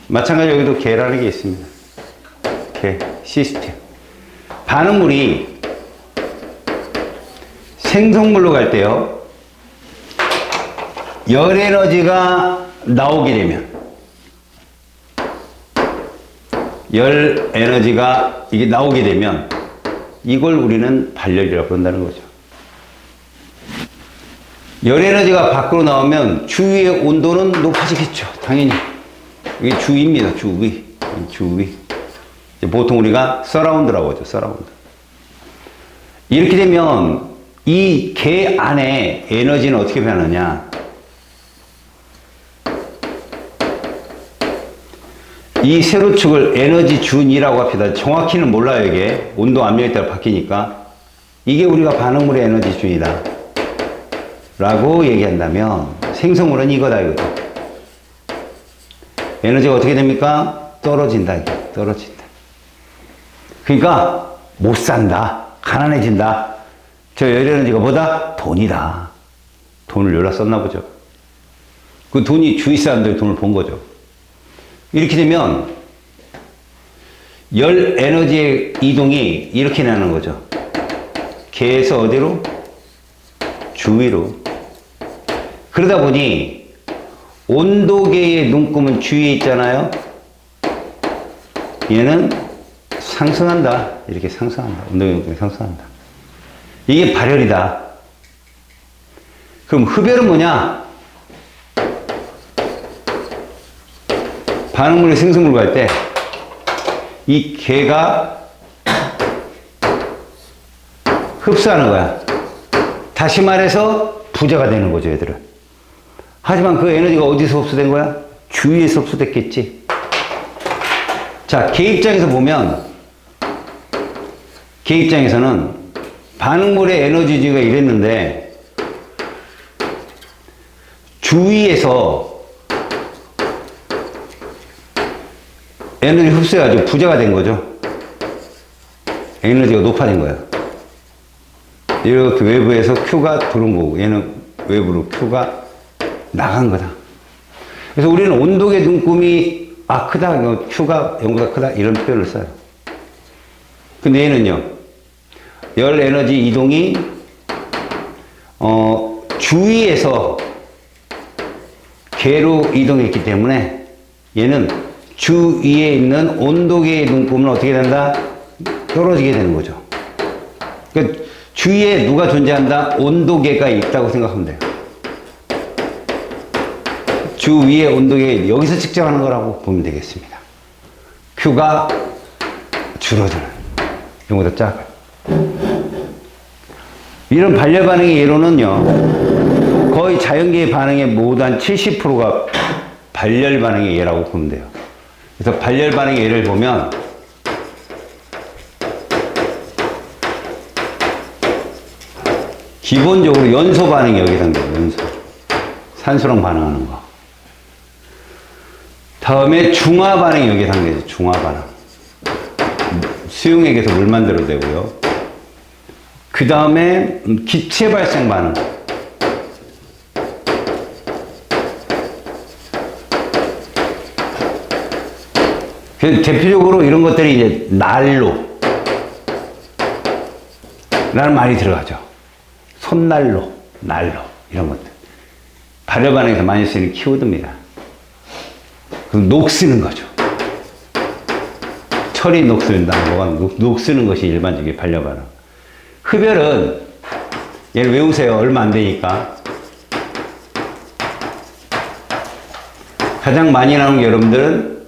마찬가지로 여기도 개라는 게 있습니다. 개. 시스템. 반응물이 생성물로 갈 때요. 열 에너지가 나오게 되면 열 에너지가 이게 나오게 되면 이걸 우리는 발열이라고 부른다는 거죠. 열 에너지가 밖으로 나오면 주위의 온도는 높아지겠죠. 당연히. 이게 주위입니다. 주위. 주위. 보통 우리가 서라운드라고 하죠. 서라운드. 이렇게 되면 이 개 안에 에너지는 어떻게 변하느냐. 이 세로축을 에너지 준이라고 합시다. 정확히는 몰라요. 이게 온도 압력에 따라 바뀌니까. 이게 우리가 반응물의 에너지 준이다 라고 얘기한다면 생성물은 이거다 이거죠. 에너지가 어떻게 됩니까? 떨어진다. 이게. 떨어진다. 그러니까 못 산다. 가난해진다. 저 열에너지가 뭐다? 돈이다. 돈을 여기다 썼나 보죠. 그 돈이 주위 사람들이 돈을 본 거죠. 이렇게 되면 열 에너지의 이동이 이렇게 나는 거죠. 개에서 어디로? 주위로. 그러다 보니 온도계의 눈금은 주위에 있잖아요. 얘는 상승한다. 이렇게 상승한다. 온도계 눈금이 상승한다. 이게 발열이다. 그럼 흡열은 뭐냐? 반응물이 생성물 갈 때 이 개가 흡수하는 거야. 다시 말해서 부자가 되는 거죠, 얘들은. 하지만 그 에너지가 어디서 흡수된 거야? 주위에서 흡수됐겠지. 자, 개 입장에서 보면, 개 입장에서는 반응물의 에너지가 이랬는데, 주위에서 에너지 흡수해가지고 부자가 된 거죠. 에너지가 높아진 거야. 이렇게 외부에서 Q가 들어온 거고, 얘는 외부로 Q가 나간 거다. 그래서 우리는 온도계 눈금이 크다, Q가 0보다 크다 이런 표현을 써요. 근데 얘는요, 열 에너지 이동이 주위에서 개로 이동했기 때문에 얘는 주위에 있는 온도계의 눈금은 어떻게 된다? 떨어지게 되는 거죠. 그러니까 주위에 누가 존재한다? 온도계가 있다고 생각하면 돼요. 주위의 온도계 여기서 측정하는 거라고 보면 되겠습니다. Q가 줄어드는, 이거보다 작아요. 이런 발열 반응의 예로는요, 거의 자연계의 반응의 모두 한 70%가 발열 반응의 예라고 보면 돼요. 그래서 발열 반응의 예를 보면 기본적으로 연소 반응이 여기 담겨요. 연소. 산소랑 반응하는 거. 다음에 중화 반응이 여기 담겨져. 중화 반응. 수용액에서 물 만들어내고요. 그 다음에 기체 발생 반응. 대표적으로 이런 것들이 이제 난로 라는 말이 들어가죠. 손난로, 난로 이런 것들 발열 반응에서 많이 쓰이는 키워드입니다. 그럼 녹쓰는 거죠. 철이 녹슬다는 거가 녹쓰는 것이 일반적인 발열 반응. 흡열은 얘를 외우세요. 얼마 안 되니까. 가장 많이 나오는 게 여러분들은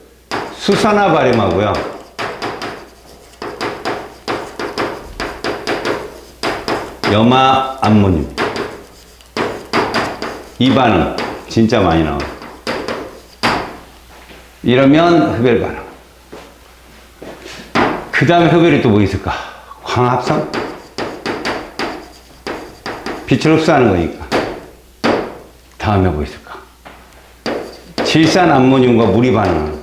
수산화바륨하고요. 염화암모늄. 이 반응 진짜 많이 나와요. 이러면 흡열 반응. 그 다음에 흡열이 또 뭐 있을까? 광합성? 빛을 흡수하는 거니까. 다음에 뭐 있을까? 질산암모늄과 물이 반응하는 거.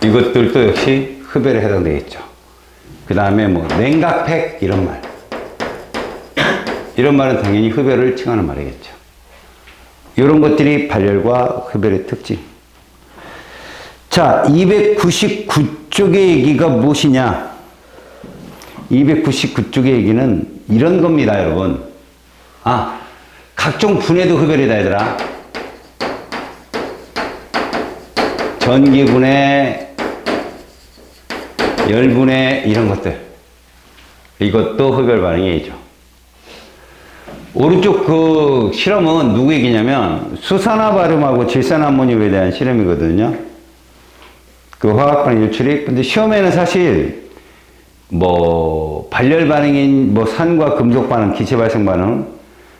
이것들도 역시 흡열에 해당되겠죠. 그 다음에 뭐 냉각팩 이런 말. 이런 말은 당연히 흡열을 칭하는 말이겠죠. 이런 것들이 발열과 흡열의 특징. 자, 299쪽의 얘기가 무엇이냐? 299쪽의 얘기는 이런 겁니다, 여러분. 아, 각종 분해도 흡열이다, 얘들아. 전기분해, 열분해, 이런 것들. 이것도 흡열 반응이죠. 오른쪽 그 실험은 누구 얘기냐면 수산화바륨하고 질산암모늄에 대한 실험이거든요. 그 화학반응 일출이. 근데 시험에는 사실 뭐 발열 반응인 뭐 산과 금속 반응, 기체 발생 반응,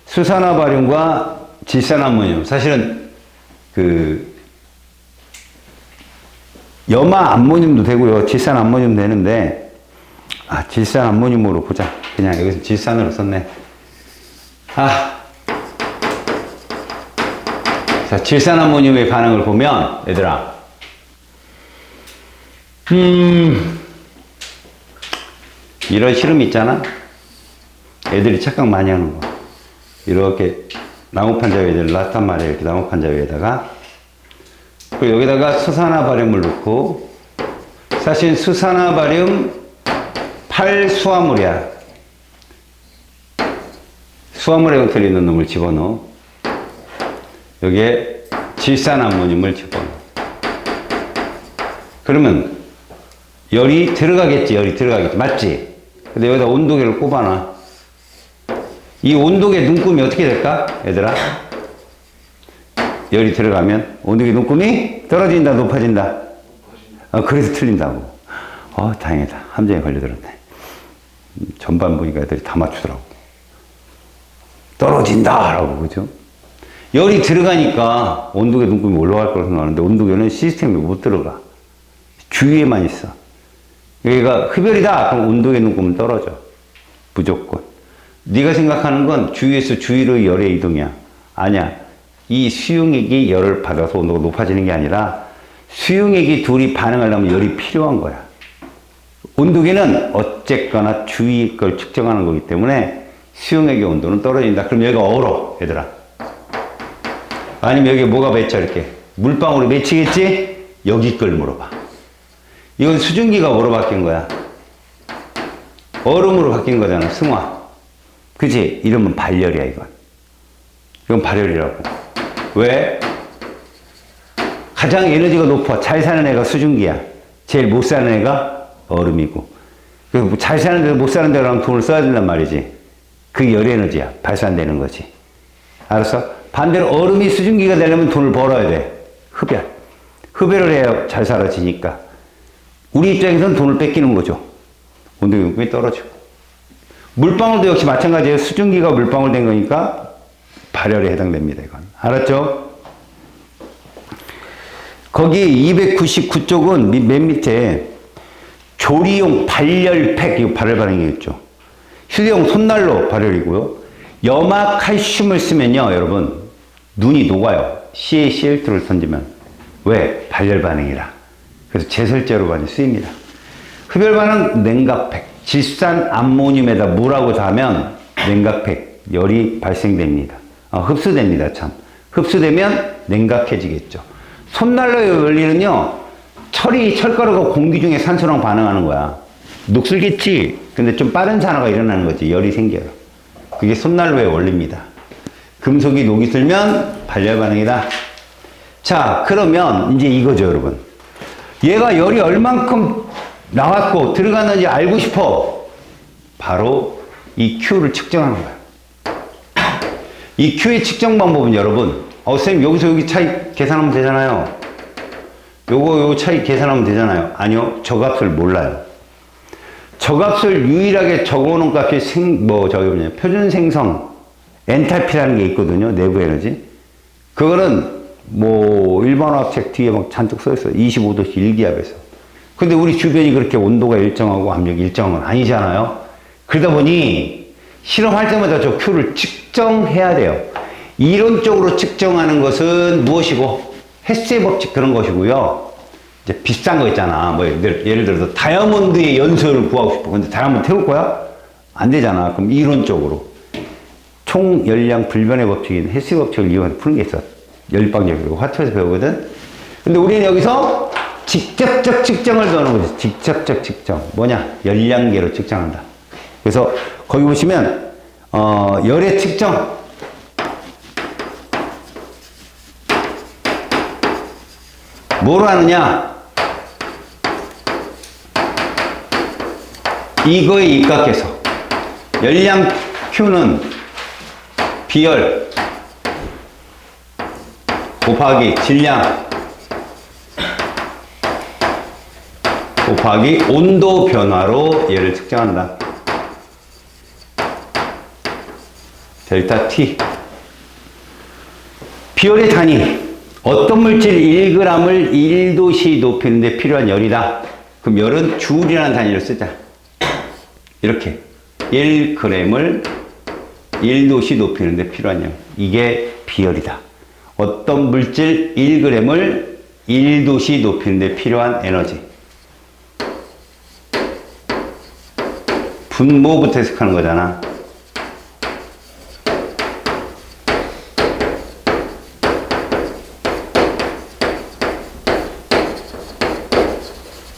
수산화바륨과 질산암모늄. 사실은 그 염화암모늄도 되고요. 질산암모늄 되는데 질산암모늄으로 보자. 그냥 여기서 질산으로 썼네. 자, 질산암모늄의 반응을 보면, 얘들아. 이런 실험 있잖아? 애들이 착각 많이 하는 거. 이렇게 나무판자 위에를 놨단 말이에요. 이렇게 나무판자 위에다가. 그리고 여기다가 수산화바륨을 넣고, 사실 수산화바륨 8수화물이야. 수화물의 형태로 있는 놈을 집어넣어. 여기에 질산암모늄을 집어넣어. 그러면 열이 들어가겠지, 맞지? 근데 여기다 온도계를 꼽아놔. 이 온도계 눈금이 어떻게 될까? 얘들아. 열이 들어가면 온도계 눈금이 떨어진다, 높아진다? 그래서 틀린다고. 다행이다. 함정에 걸려들었네. 전반 보니까 애들이 다 맞추더라고. 떨어진다 라고, 그죠? 열이 들어가니까 온도계 눈금이 올라갈 거라고 생각하는데 온도계는 시스템에 못 들어가. 주위에만 있어. 여기가 흡열이다 그럼 온도계 눈금은 떨어져. 무조건. 네가 생각하는 건 주위에서 주위로 열의 이동이야. 아니야. 이 수용액이 열을 받아서 온도가 높아지는 게 아니라 수용액이 둘이 반응하려면 열이 필요한 거야. 온도계는 어쨌거나 주위 걸 측정하는 거기 때문에 수용액의 온도는 떨어진다. 그럼 여기가 얼어, 얘들아. 아니면 여기 뭐가 맺혀, 이렇게. 물방울이 맺히겠지? 여기 걸 물어봐. 이건 수증기가 뭐로 바뀐 거야? 얼음으로 바뀐 거잖아, 승화. 그치? 이러면 발열이야, 이건. 이건 발열이라고. 왜? 가장 에너지가 높아. 잘 사는 애가 수증기야. 제일 못 사는 애가 얼음이고. 잘 사는 데도 못 사는 데랑 돈을 써야 된단 말이지. 그게 열 에너지야. 발산되는 거지. 알았어? 반대로 얼음이 수증기가 되려면 돈을 벌어야 돼. 흡열. 흡열을 해야 잘 사라지니까. 우리 입장에서는 돈을 뺏기는 거죠. 온도계 눈금이 떨어지고. 물방울도 역시 마찬가지예요. 수증기가 물방울 된 거니까 발열에 해당됩니다. 이건. 알았죠? 거기 299쪽은 맨 밑에 조리용 발열팩, 이거 발열 반응이겠죠. 휴대용 손난로 발열이고요. 염화칼슘을 쓰면요, 여러분, 눈이 녹아요. CaCl2를 던지면. 왜? 발열 반응이라. 그래서 제설제로 많이 쓰입니다. 흡열 반응 냉각팩. 질산암모늄에다 물하고 닿으면 냉각팩, 열이 발생됩니다. 흡수됩니다, 참. 흡수되면 냉각해지겠죠. 손난로의 원리는요, 철가루가 공기 중에 산소랑 반응하는 거야. 녹슬겠지? 근데 좀 빠른 산화가 일어나는 거지. 열이 생겨요. 그게 손난로의 원리입니다. 금속이 녹이 슬면 발열 반응이다. 자, 그러면 이제 이거죠, 여러분. 얘가 열이 얼만큼 나왔고 들어갔는지 알고 싶어. 바로 이 Q를 측정하는 거야. 이 Q의 측정 방법은 여러분, 선생님 여기서 여기 차이 계산하면 되잖아요. 요거 차이 계산하면 되잖아요. 아니요, 저 값을 몰라요. 저 값을 유일하게 적어놓은 값이 표준 생성 엔탈피라는 게 있거든요. 내부 에너지. 그거는 일반화학 뒤에 막 잔뜩 써있어요. 25도씨 일기압에서. 근데 우리 주변이 그렇게 온도가 일정하고 압력이 일정한 건 아니잖아요. 그러다 보니 실험할 때마다 저 Q를 측정해야 돼요. 이론적으로 측정하는 것은 무엇이고? 헬스의 법칙 그런 것이고요. 이제 비싼 거 있잖아. 예를 들어서 다이아몬드의 연소를 구하고 싶어. 근데 다이아몬드 태울 거야? 안 되잖아. 그럼 이론적으로 총 열량 불변의 법칙인 헬스의 법칙을 이용해서 푸는 게 있어. 열방적이고 화투에서 배우거든. 근데 우리는 여기서 직접적 측정을 배우는 거지. 직접적 측정. 뭐냐? 열량계로 측정한다. 그래서 거기 보시면 열의 측정. 뭐로 하느냐? 이거에 입각해서 열량 Q는 비열 곱하기 질량 곱하기 온도 변화로 얘를 측정한다. 델타 T. 비열의 단위. 어떤 물질 1g을 1도씨 높이는데 필요한 열이다. 그럼 열은 줄이라는 단위를 쓰자. 이렇게 1g을 1도씨 높이는데 필요한 열. 이게 비열이다. 어떤 물질 1g을 1도씨 높이는데 필요한 에너지. 분모부터 해석하는 거잖아.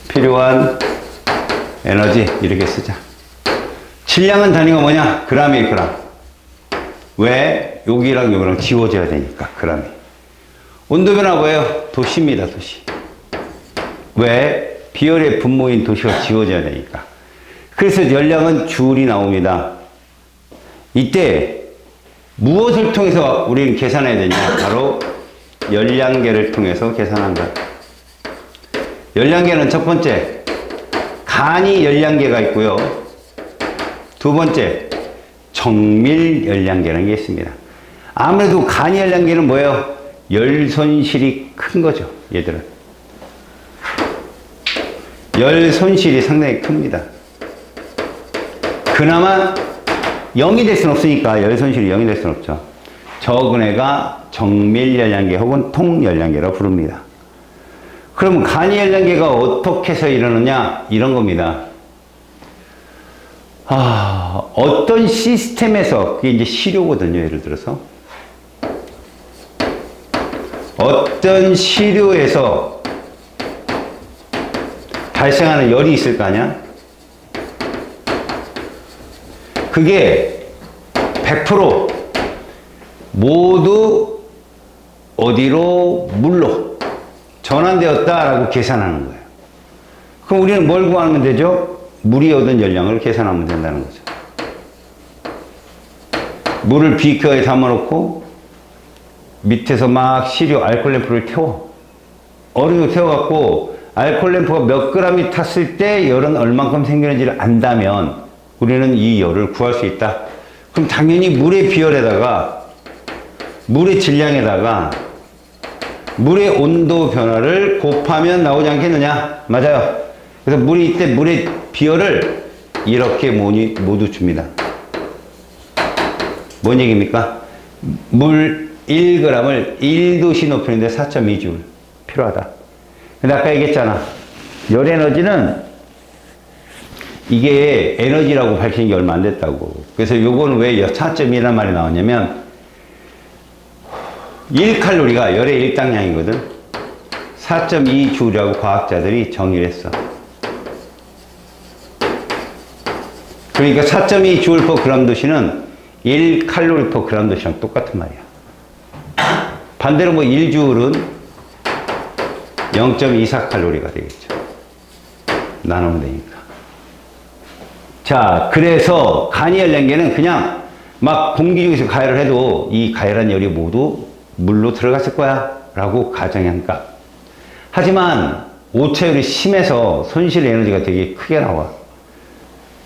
필요한 에너지 이렇게 쓰자. 질량은 단위가 뭐냐? 그람이에요, 그람. 왜? 여기랑 여기랑 지워져야 되니까 그람이. 온도 변화 뭐예요? 도시입니다, 도시. 왜? 비열의 분모인 도시가 지워져야 되니까. 그래서 열량은 줄이 나옵니다. 이때 무엇을 통해서 우리는 계산해야 되냐? 바로 열량계를 통해서 계산한다. 열량계는 첫 번째, 간이 열량계가 있고요. 두 번째, 정밀 열량계라는 게 있습니다. 아무래도 간이 열량계는 뭐예요? 열 손실이 큰 거죠, 얘들은. 열 손실이 상당히 큽니다. 그나마 0이 될 수는 없으니까 열 손실이 0이 될 수는 없죠. 적은 애가 정밀 열량계 혹은 통 열량계라고 부릅니다. 그럼 간이 열량계가 어떻게 해서 이러느냐? 이런 겁니다. 어떤 시스템에서, 그게 이제 시료거든요, 예를 들어서. 어떤 시료에서 발생하는 열이 있을 거 아니야? 그게 100% 모두 어디로? 물로 전환되었다라고 계산하는 거예요. 그럼 우리는 뭘 구하면 되죠? 물이 얻은 열량을 계산하면 된다는 거죠. 물을 비커에 담아놓고 밑에서 막 시료 알코올 램프를 태워. 얼음을 태워갖고 알코올 램프가 몇 g이 탔을 때 열은 얼만큼 생기는지를 안다면 우리는 이 열을 구할 수 있다. 그럼 당연히 물의 비열에다가 물의 질량에다가 물의 온도 변화를 곱하면 나오지 않겠느냐? 맞아요. 그래서 물이 이때 물의 비열을 이렇게 모두 줍니다. 뭔 얘기입니까? 물 1g을 1도씨 높이는데 4.2줄 필요하다. 근데 아까 얘기했잖아. 열 에너지는 이게 에너지라고 밝힌 게 얼마 안 됐다고. 그래서 요거는 왜 4.2라는 말이 나왔냐면 1칼로리가 열의 일당량이거든. 4.2줄이라고 과학자들이 정의를 했어. 그러니까 4.2 주얼 퍼 그람 도시는 1 칼로리 퍼 그람 도시랑 똑같은 말이야. 반대로 뭐 1주얼은 0.24 칼로리가 되겠죠. 나누면 되니까. 자, 그래서 간이열 랭게는 그냥 막 공기 중에서 가열을 해도 이 가열한 열이 모두 물로 들어갔을 거야 라고 가정하니까. 하지만 오차율이 심해서 손실 에너지가 되게 크게 나와.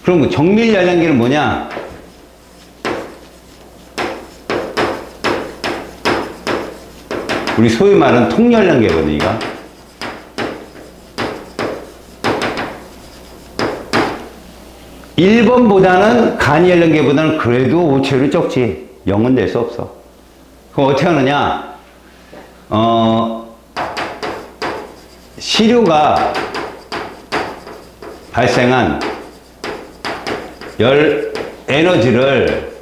그럼 그 정밀 열량계는 뭐냐? 우리 소위 말하는 통열량계거든, 이가. (1번보다는) 간이열량계보다는 그래도 오차율이 적지. 0은 될 수 없어. 그럼 어떻게 하느냐? 시료가 발생한 열 에너지를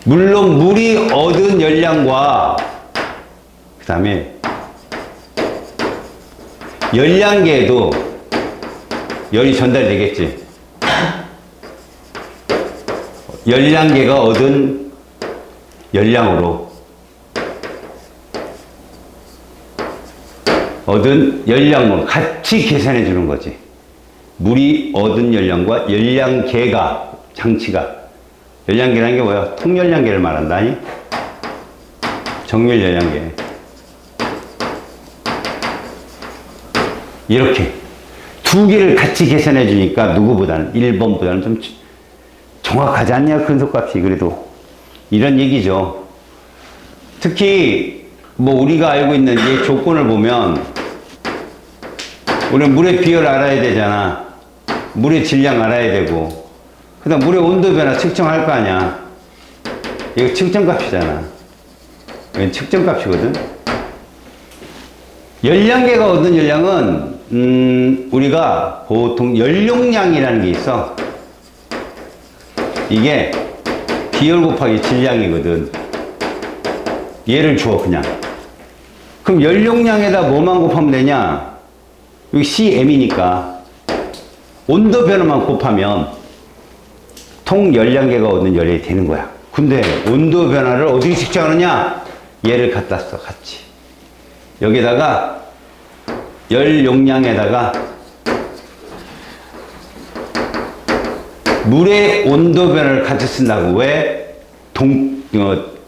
물론 물이 얻은 열량과 그 다음에 열량계에도 열이 전달되겠지. 열량계가 얻은 열량으로 얻은 열량으로 같이 계산해 주는 거지. 물이 얻은 열량과 열량계가, 장치가, 열량계라는 게 뭐야? 통열량계를 말한다니? 정밀 열량계. 이렇게 두 개를 같이 계산해 주니까 누구보다는 1번보다는 좀 정확하지 않냐, 근속값이. 그래도 이런 얘기죠. 특히 뭐 우리가 알고 있는 이 조건을 보면 우리는 물의 비율 알아야 되잖아. 물의 질량 알아야 되고, 그 다음 물의 온도 변화 측정할 거 아니야. 이거 측정값이잖아. 이건 측정값이거든. 열량계가 얻은 열량은 우리가 보통 연용량이라는 게 있어. 이게 비열 곱하기 질량이거든. 얘를 줘 그냥. 그럼 연용량에다 뭐만 곱하면 되냐? 여기 CM이니까 온도 변화만 곱하면 통 열량계가 얻는 열이 되는 거야. 근데 온도 변화를 어떻게 측정하느냐? 얘를 갖다 써, 같이. 여기다가 열 용량에다가 물의 온도 변화를 같이 쓴다고. 왜?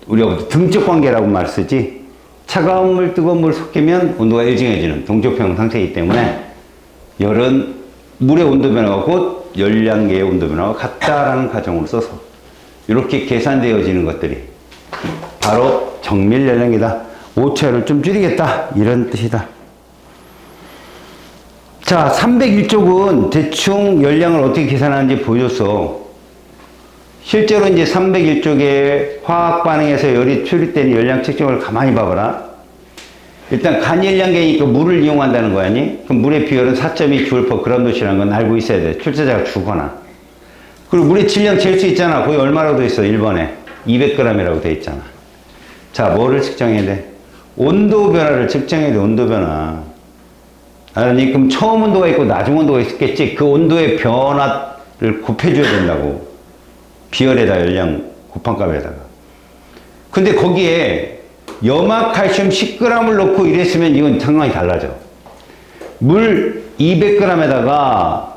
우리가 등적 관계라고 말 쓰지. 차가운 물, 뜨거운 물 섞이면 온도가 일정해지는 동적평형 상태이기 때문에 열은 물의 온도 변화가 곧 열량계의 온도 변화가 같다라는 가정으로 써서 이렇게 계산되어지는 것들이 바로 정밀 열량계다. 오차율을 좀 줄이겠다, 이런 뜻이다. 자, 301쪽은 대충 열량을 어떻게 계산하는지 보여줬어. 실제로 이제 301쪽에 화학 반응에서 열이 출입되는 열량 측정을 가만히 봐봐라. 일단 간열량계니까 물을 이용한다는 거 아니? 그럼 물의 비율은 4.2 주얼 퍼 그람 도시라는 건 알고 있어야 돼. 출제자가 주거나. 그리고 물의 질량 잴 수 있잖아. 거기 얼마라고 돼 있어? 1번에 200g이라고 돼 있잖아. 자, 뭐를 측정해야 돼? 온도 변화를 측정해야 돼. 온도 변화. 아니, 그럼 처음 온도가 있고 나중 온도가 있겠지. 그 온도의 변화를 곱해줘야 된다고. 비열에다 열량 곱한 값에다가. 근데 거기에 염화칼슘 10g을 넣고 이랬으면 이건 상황이 달라져. 물 200g에다가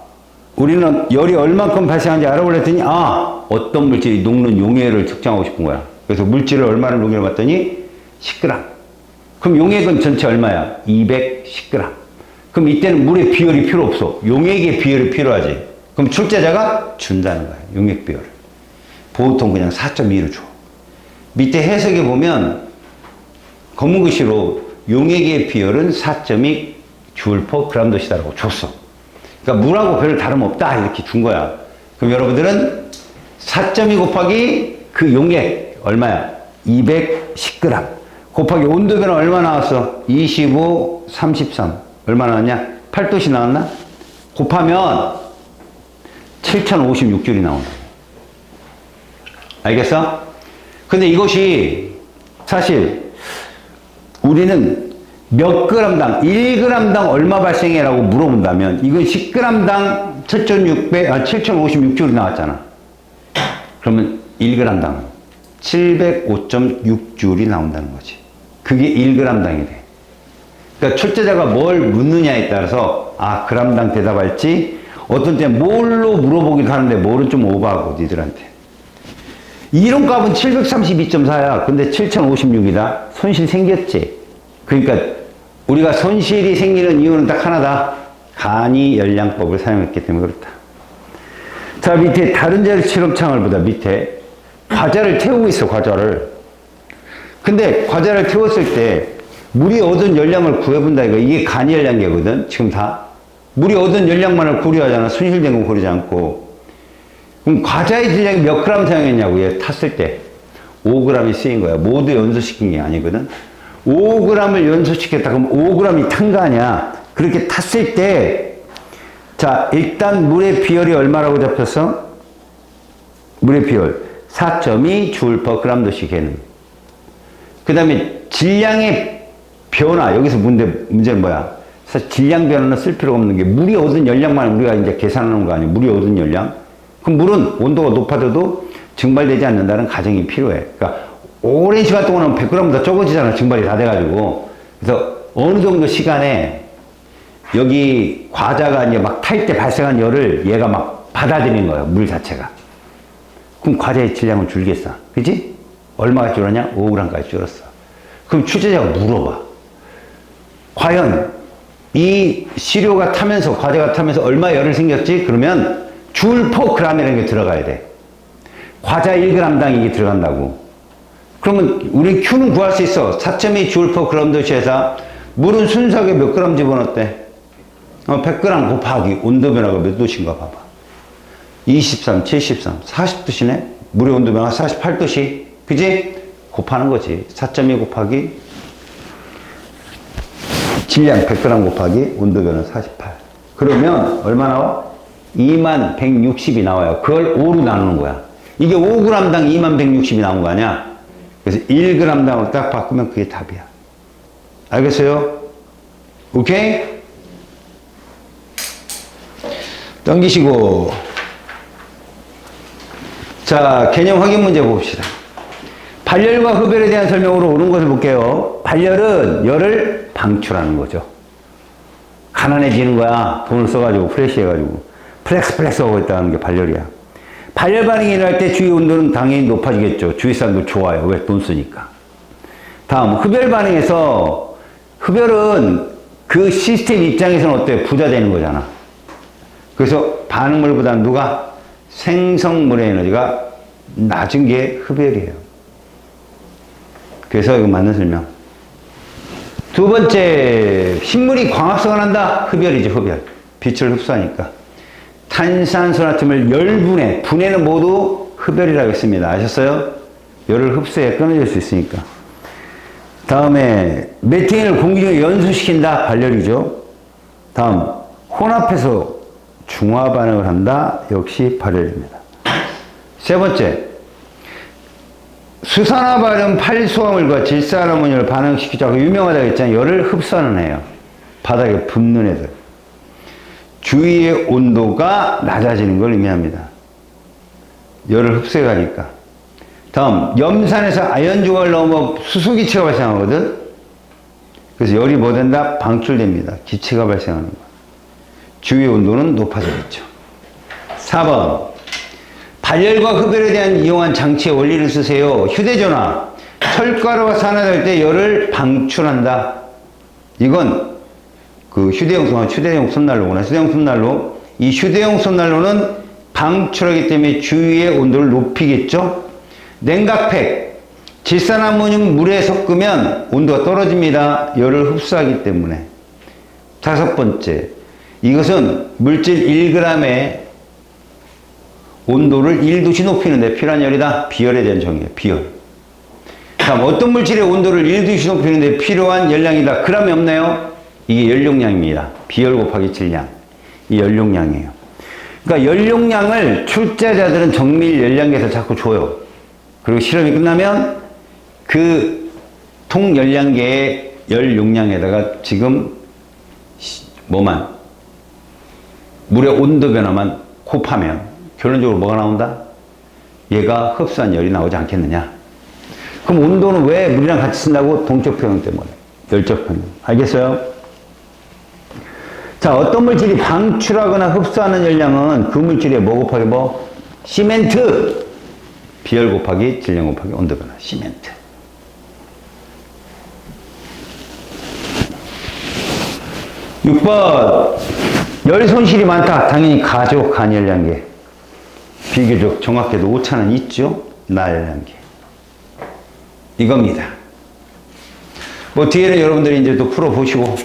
우리는 열이 얼만큼 발생하는지 알아보려더니, 어떤 물질이 녹는 용해를 측정하고 싶은 거야. 그래서 물질을 얼마를 녹여 봤더니 10g. 그럼 용액은 전체 얼마야? 210g. 그럼 이때는 물의 비율이 필요 없어. 용액의 비율이 필요하지. 그럼 출제자가 준다는 거야. 용액 비율을. 보통 그냥 4.2로 줘. 밑에 해석에 보면 검은 글씨로 용액의 비율은 4.2 주얼 퍼 그람 도시다라고 줬어. 그러니까 물하고 별 다름없다 이렇게 준 거야. 그럼 여러분들은 4.2 곱하기 그 용액 얼마야? 210g 곱하기 온도 변화 얼마 나왔어? 25, 33 얼마 나왔냐? 8도씨 나왔나? 곱하면 7056줄이 나온다. 알겠어? 근데 이것이 사실 우리는 몇 g당, 1g당 얼마 발생해라고 물어본다면 이건 10g당 7,056줄이 나왔잖아. 그러면 1g당 705.6줄이 나온다는 거지. 그게 1g당이 돼. 그러니까 출제자가 뭘 묻느냐에 따라서 g당 대답할지 어떤 때 뭘로 물어보기도 하는데 뭘은 좀 오버하고 니들한테. 이론값은 732.4야. 근데 7,056이다. 손실 생겼지. 그러니까 우리가 손실이 생기는 이유는 딱 하나다. 간이 열량법을 사용했기 때문에 그렇다. 자, 밑에 다른 자리 실험창을 보다 밑에 과자를 태우고 있어, 과자를. 근데 과자를 태웠을 때 물이 얻은 열량을 구해본다 이거. 이게 간 열량계거든. 지금 다. 물이 얻은 열량만을 고려하잖아. 손실된 건 고려하지 않고. 그럼 과자의 질량이 몇 그램 사용했냐고, 얘 탔을 때. 5g이 쓰인 거야. 모두 연소시킨 게 아니거든. 5g을 연소시켰다. 그럼 5g이 탄 거 아니야. 그렇게 탔을 때, 자, 일단 물의 비열이 얼마라고 잡혔어? 물의 비열. 4.2 줄 per gram씩 걔는. 그 다음에 질량의 변화. 여기서 문제는 뭐야? 사실 질량 변화는 쓸 필요가 없는 게 물이 얻은 열량만 우리가 이제 계산하는 거 아니야. 물이 얻은 열량. 그럼 물은 온도가 높아져도 증발되지 않는다는 가정이 필요해. 그러니까 오랜 시간 동안은 100g보다 적어지잖아. 증발이 다 돼가지고. 그래서 어느 정도 시간에 여기 과자가 이제 막 탈 때 발생한 열을 얘가 막 받아들이는 거야. 물 자체가. 그럼 과자의 질량은 줄겠어. 그치? 얼마가 줄었냐? 5g까지 줄었어. 그럼 출제자가 물어봐. 과연 이 시료가 타면서, 과자가 타면서 얼마 열을 생겼지? 그러면 줄 퍼 그램이라는 게 들어가야 돼. 과자 1g당 이게 들어간다고. 그러면 우리 Q는 구할 수 있어. 4.2 줄 퍼 그램 도시에서 물은 순수하게 몇 그램 집어넣었대? 100g 곱하기 온도 변화가 몇 도씨인가 봐봐. 23, 73, 40도씨네? 물의 온도 변화가 48도씨. 그지? 곱하는 거지. 4.2 곱하기 질량 100g 곱하기 온도 변화 48. 그러면 얼마 나와? 2160이 나와요. 그걸 5로 나누는 거야. 이게 5g당 2160이 나온 거 아니야? 그래서 1g당으로 딱 바꾸면 그게 답이야. 알겠어요? 오케이? 당기시고. 자, 개념 확인 문제 봅시다. 발열과 흡열에 대한 설명으로 옳은 것을 볼게요. 발열은 열을 방출하는 거죠. 가난해지는 거야. 돈을 써가지고, 프레시 해가지고. 플렉스 하고 있다는 게 발열이야. 발열 반응이 일어날 때 주위 온도는 당연히 높아지겠죠. 주위 사람들 좋아요. 왜? 돈 쓰니까. 다음, 흡열 반응에서, 흡열은 그 시스템 입장에서는 어때요? 부자 되는 거잖아. 그래서 반응물보다는 누가? 생성물의 에너지가 낮은 게 흡열이에요. 그래서 이거 맞는 설명. 두 번째, 식물이 광합성을 한다? 흡열이죠, 흡열. 빛을 흡수하니까. 탄산수 나트륨을 열분해, 분해는 모두 흡열이라고 했습니다. 아셨어요? 열을 흡수해 끊어질 수 있으니까. 다음에 메테인을 공기 중에 연소시킨다? 발열이죠. 다음, 혼합해서 중화 반응을 한다? 역시 발열입니다. 세 번째, 수산화 발효 팔수화물과 질산아모니를 반응시키자고 유명하다고 했잖아요. 열을 흡수하는 애예요. 바닥에 붓는 애들. 주위의 온도가 낮아지는 걸 의미합니다. 열을 흡수해 가니까. 다음, 염산에서 아연 조각을 넘어 수소기체가 발생하거든. 그래서 열이 뭐 된다? 방출됩니다. 기체가 발생하는 거. 주위 온도는 높아지겠죠. 4번, 발열과 흡열에 대한 이용한 장치의 원리를 쓰세요. 휴대전화, 철가루가 산화될 때 열을 방출한다. 이건 그 휴대용 손난로구나. 휴대용 손난로. 이 휴대용 손난로는 방출하기 때문에 주위의 온도를 높이겠죠. 냉각팩, 질산아모늄 물에 섞으면 온도가 떨어집니다. 열을 흡수하기 때문에. 다섯 번째, 이것은 물질 1g의 온도를 1도씨 높이는 데 필요한 열이다. 비열에 대한 정의예요. 비열. 다음, 어떤 물질의 온도를 1도씨 높이는 데 필요한 열량이다. 그람이 없네요. 이게 연용량입니다. 비열 곱하기 질량. 이 연용량이에요. 그러니까 연용량을 출제자들은 정밀 열량계에서 자꾸 줘요. 그리고 실험이 끝나면 그 통 열량계의 열 용량에다가 지금 뭐만 물의 온도 변화만 곱하면 결론적으로 뭐가 나온다? 얘가 흡수한 열이 나오지 않겠느냐? 그럼 온도는 왜 물이랑 같이 쓴다고? 동적 평형 때문에. 열적 평형. 알겠어요? 자, 어떤 물질이 방출하거나 흡수하는 열량은 그 물질의 뭐 곱하기 뭐? 시멘트! 비열 곱하기 질량 곱하기 온도 변화. 시멘트. 육 번 열 손실이 많다. 당연히 가족 간열량계. 비교적 정확해도 오차는 있죠? 나열량계. 이겁니다. 뭐 뒤에는 여러분들이 이제 또 풀어보시고